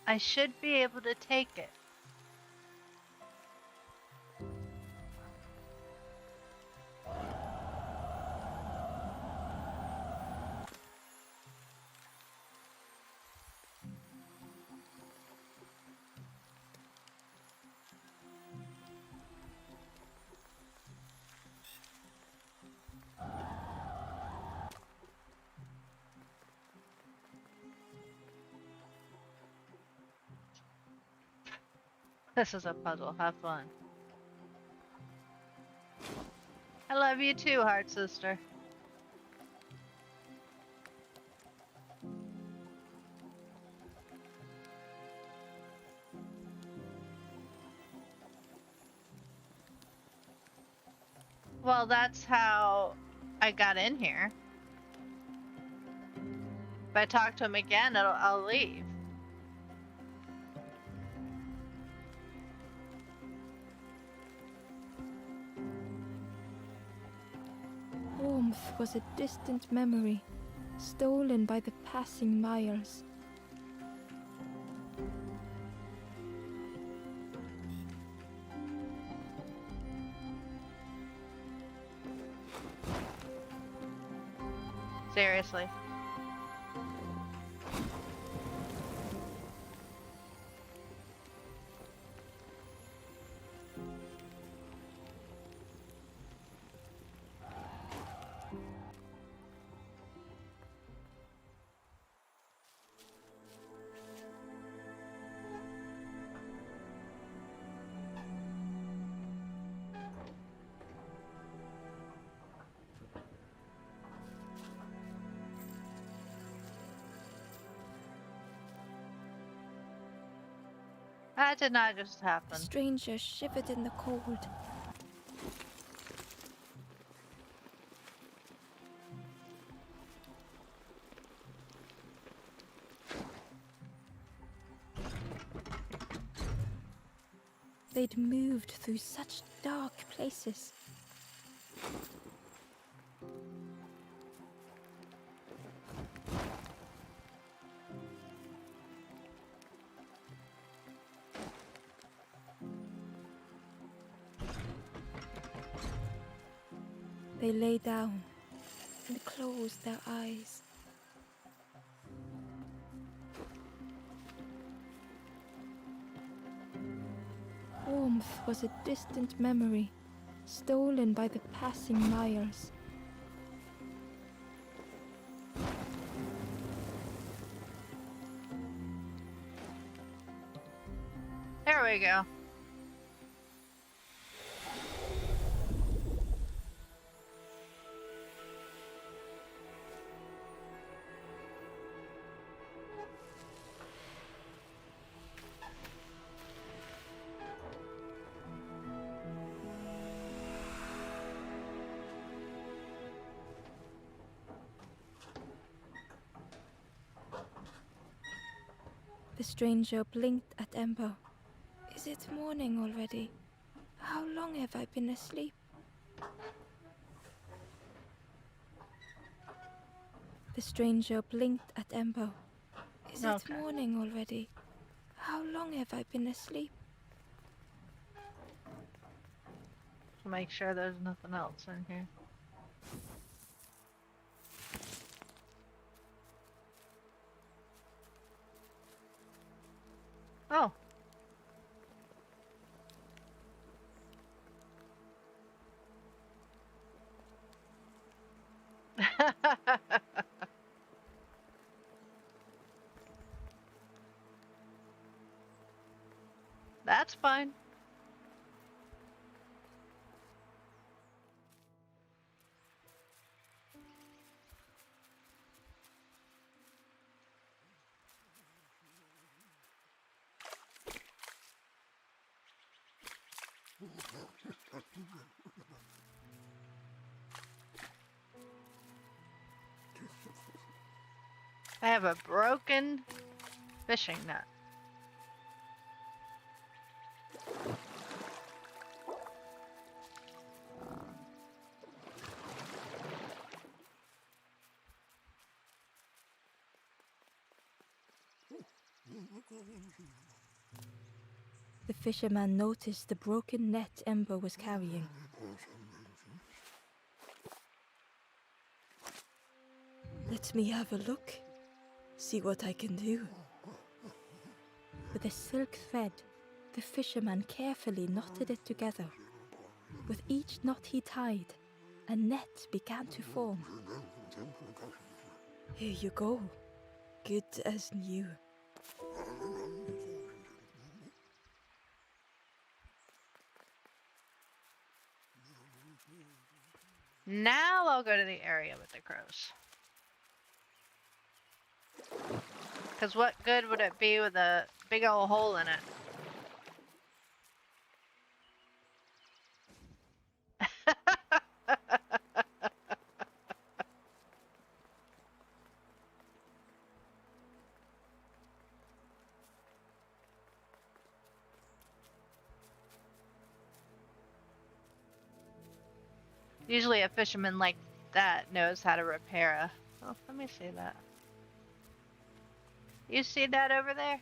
I should be able to take it. This is a puzzle. Have fun. I love you too, Heart Sister. Well, that's how I got in here. If I talk to him again, I'll leave. Warmth was a distant memory, stolen by the passing miles. Seriously. That did not just The happen. stranger shivered in the cold. They'd moved through such dark places. They lay down and closed their eyes. Warmth was a distant memory, stolen by the passing miles. There we go. The stranger blinked at Ember. Is it morning already? How long have I been asleep? The stranger blinked at Ember. Is it morning already? How long have I been asleep? Make sure there's nothing else in here. Oh. That's fine. I have a broken fishing net. The fisherman noticed the broken net Ember was carrying. Let me have a look. See what I can do. With a silk thread, the fisherman carefully knotted it together. With each knot he tied, a net began to form. Here you go. Good as new. Now I'll go to the area with the crows. Because what good would it be with a big old hole in it? Usually a fisherman like that knows how to repair a... Oh, let me see that. You see that over there?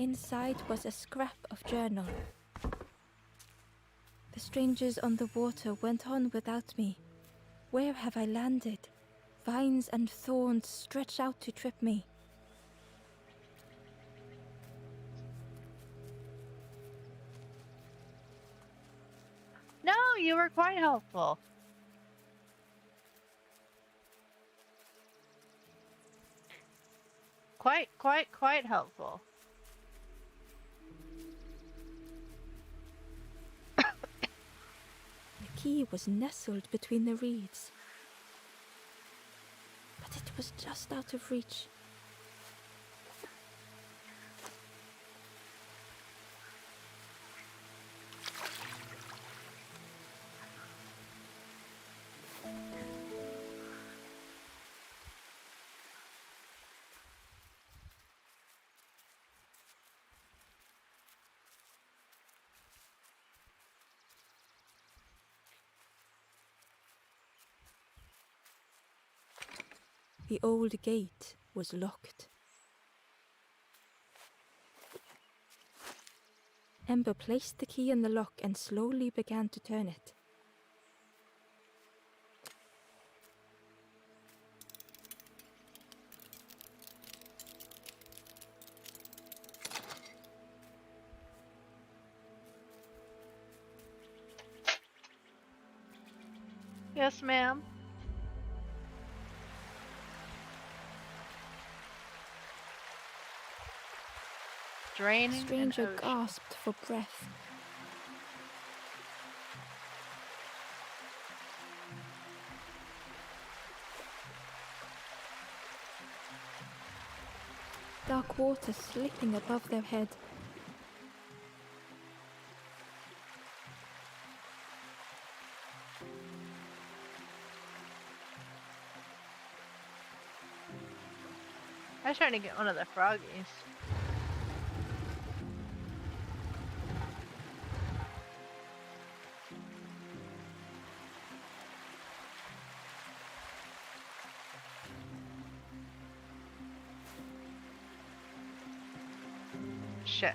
Inside was a scrap of journal. The strangers on the water went on without me. Where have I landed? Vines and thorns stretch out to trip me. No, you were quite helpful. Quite helpful. The key was nestled between the reeds. But it was just out of reach. The old gate was locked. Ember placed the key in the lock and slowly began to turn it. Yes, ma'am. Draining The an stranger ocean. gasped for breath. Dark water slipping above their head. I was trying to get one of the froggies. Shit.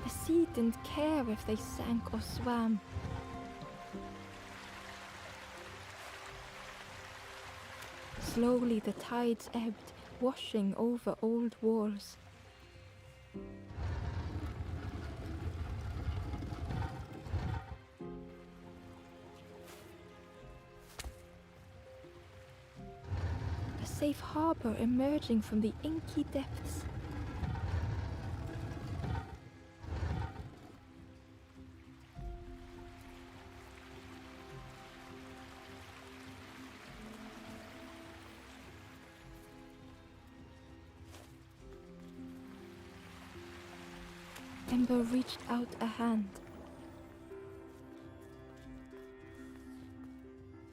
The sea didn't care if they sank or swam. Slowly the tides ebbed, washing over old walls. A safe harbor emerging from the inky depths. Ember reached out a hand.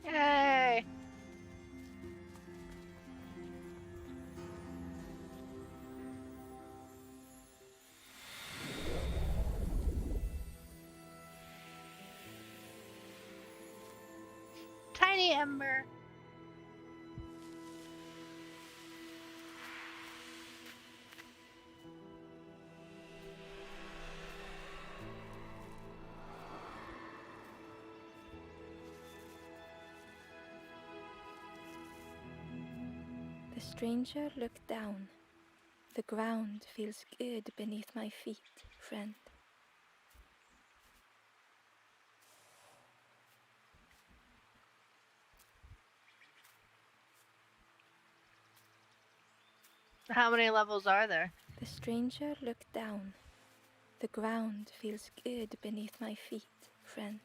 Yay! Tiny Ember. The stranger looked down. The ground feels good beneath my feet, friend. How many levels are there? The stranger looked down. The ground feels good beneath my feet, friend.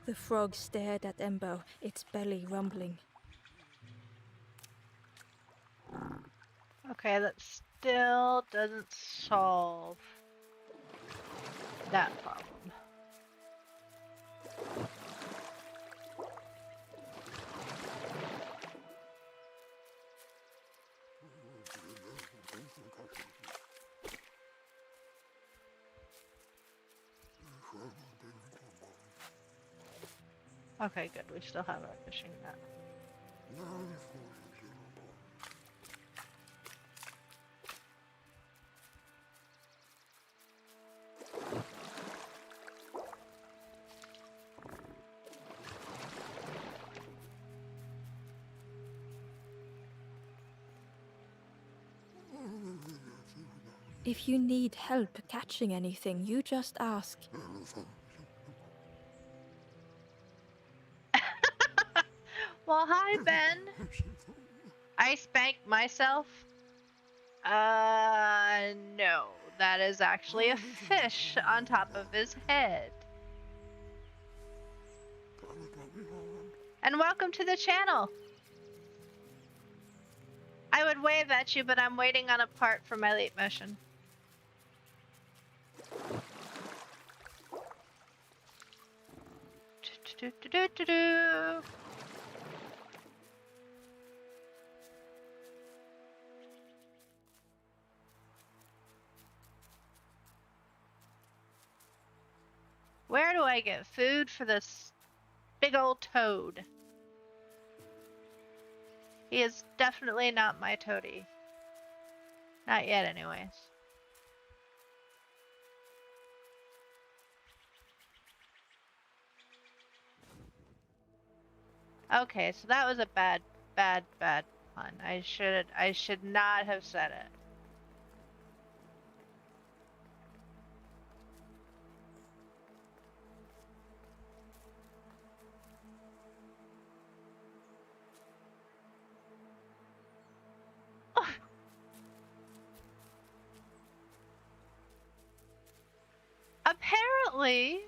The frog stared at Ember, its belly rumbling. Okay, that still doesn't solve that problem. Okay, good. We still have our fishing net. If you need help catching anything, you just ask. Well, hi, Ben. I spanked myself? No. That is actually a fish on top of his head. And welcome to the channel. I would wave at you, but I'm waiting on a part for my leap motion. Where do I get food for this big old toad? He is definitely not my toady. Not yet, anyways. Okay, so that was a bad pun. I should not have said it. Apparently,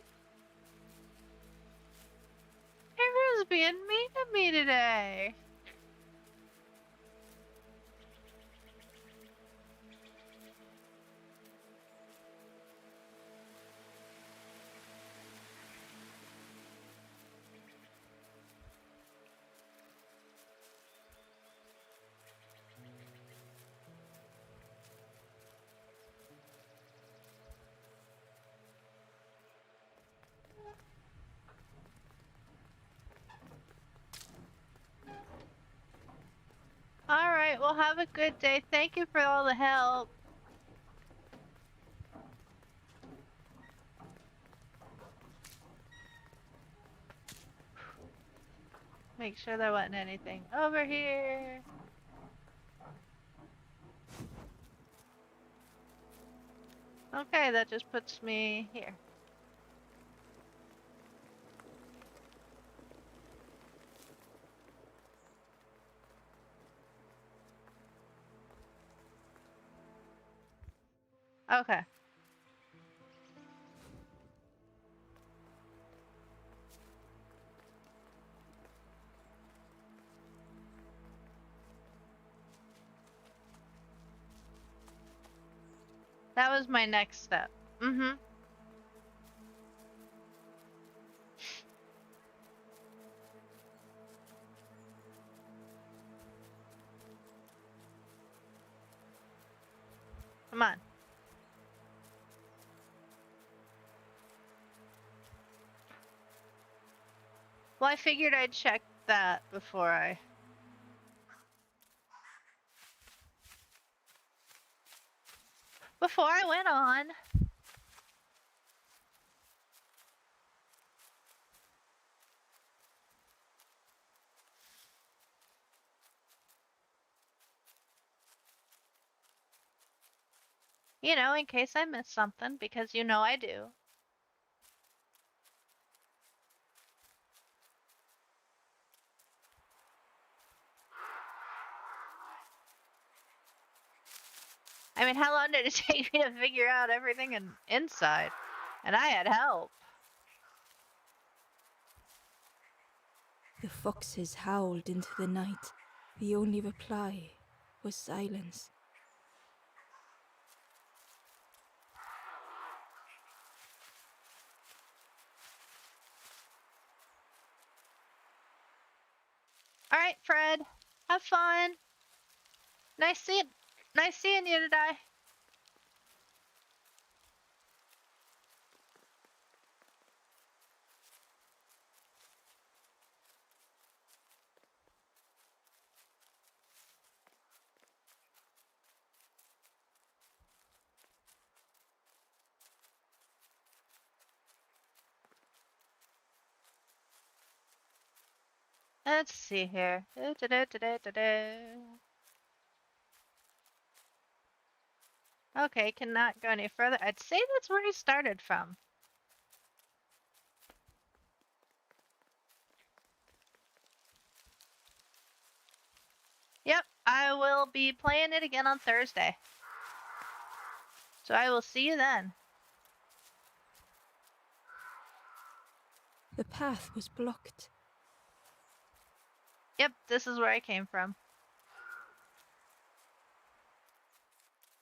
everyone's being mean to me today. Alright, well have a good day. Thank you for all the help. Make sure there wasn't anything over here. Okay, that just puts me here. Okay. That was my next step. Mm-hmm. Come on. Well, I figured I'd check that before I... went on. You know, in case I missed something, because you know I do. I mean, how long did it take me to figure out everything inside? And I had help. The foxes howled into the night. The only reply was silence. Alright, Fred. Have fun. Nice seeing you today. Let's see here. Okay, cannot go any further. I'd say that's where he started from. Yep, I will be playing it again on Thursday. So I will see you then. The path was blocked. Yep, this is where I came from.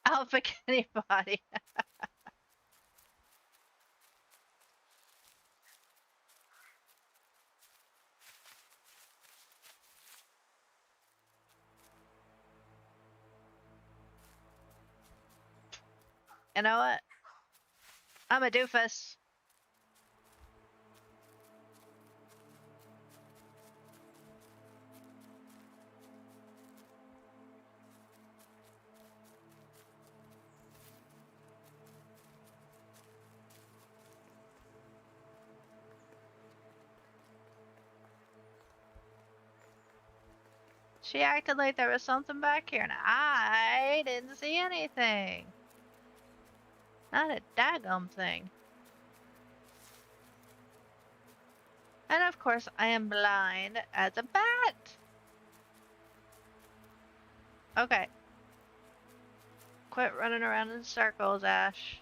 Alpha Kitty Body. You know what? I'm a doofus. She acted like there was something back here, and I didn't see anything. Not a daggum thing. And of course, I am blind as a bat. Okay. Quit running around in circles, Ash.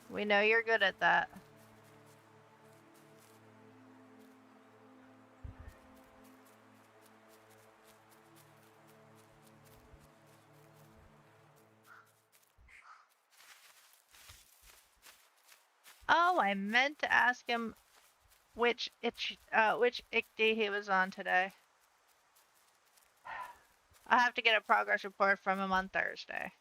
We know you're good at that. Oh, I meant to ask him which ICD he was on today. I'll have to get a progress report from him on Thursday.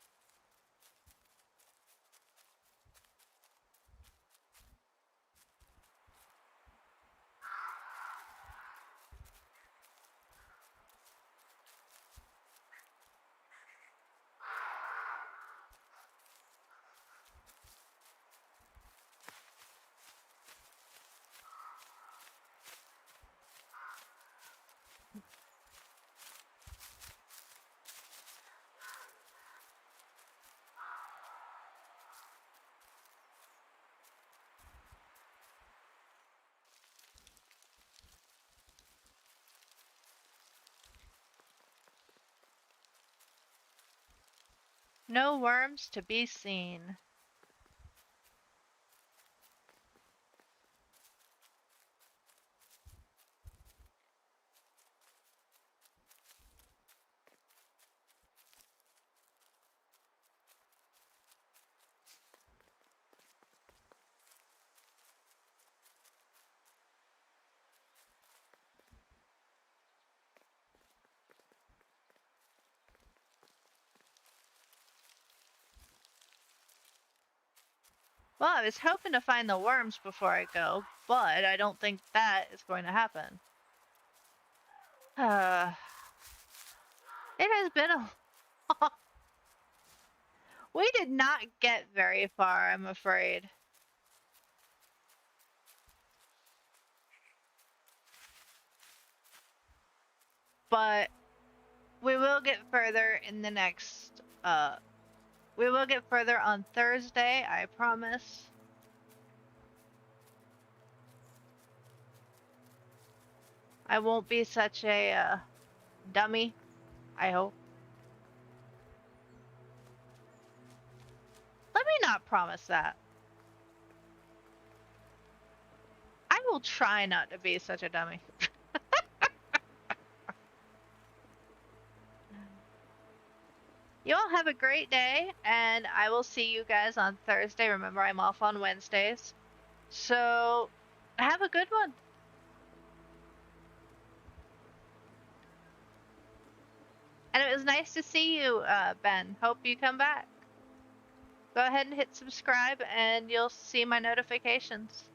No worms to be seen. Well, I was hoping to find the worms before I go, but I don't think that is going to happen. It has been a We did not get very far, I'm afraid. But we will get further in the next, we will get further on Thursday, I promise. I won't be such a, dummy, I hope. Let me not promise that. I will try not to be such a dummy. You all have a great day, and I will see you guys on Thursday. Remember, I'm off on Wednesdays. So, have a good one. And it was nice to see you, Ben. Hope you come back. Go ahead and hit subscribe, and you'll see my notifications.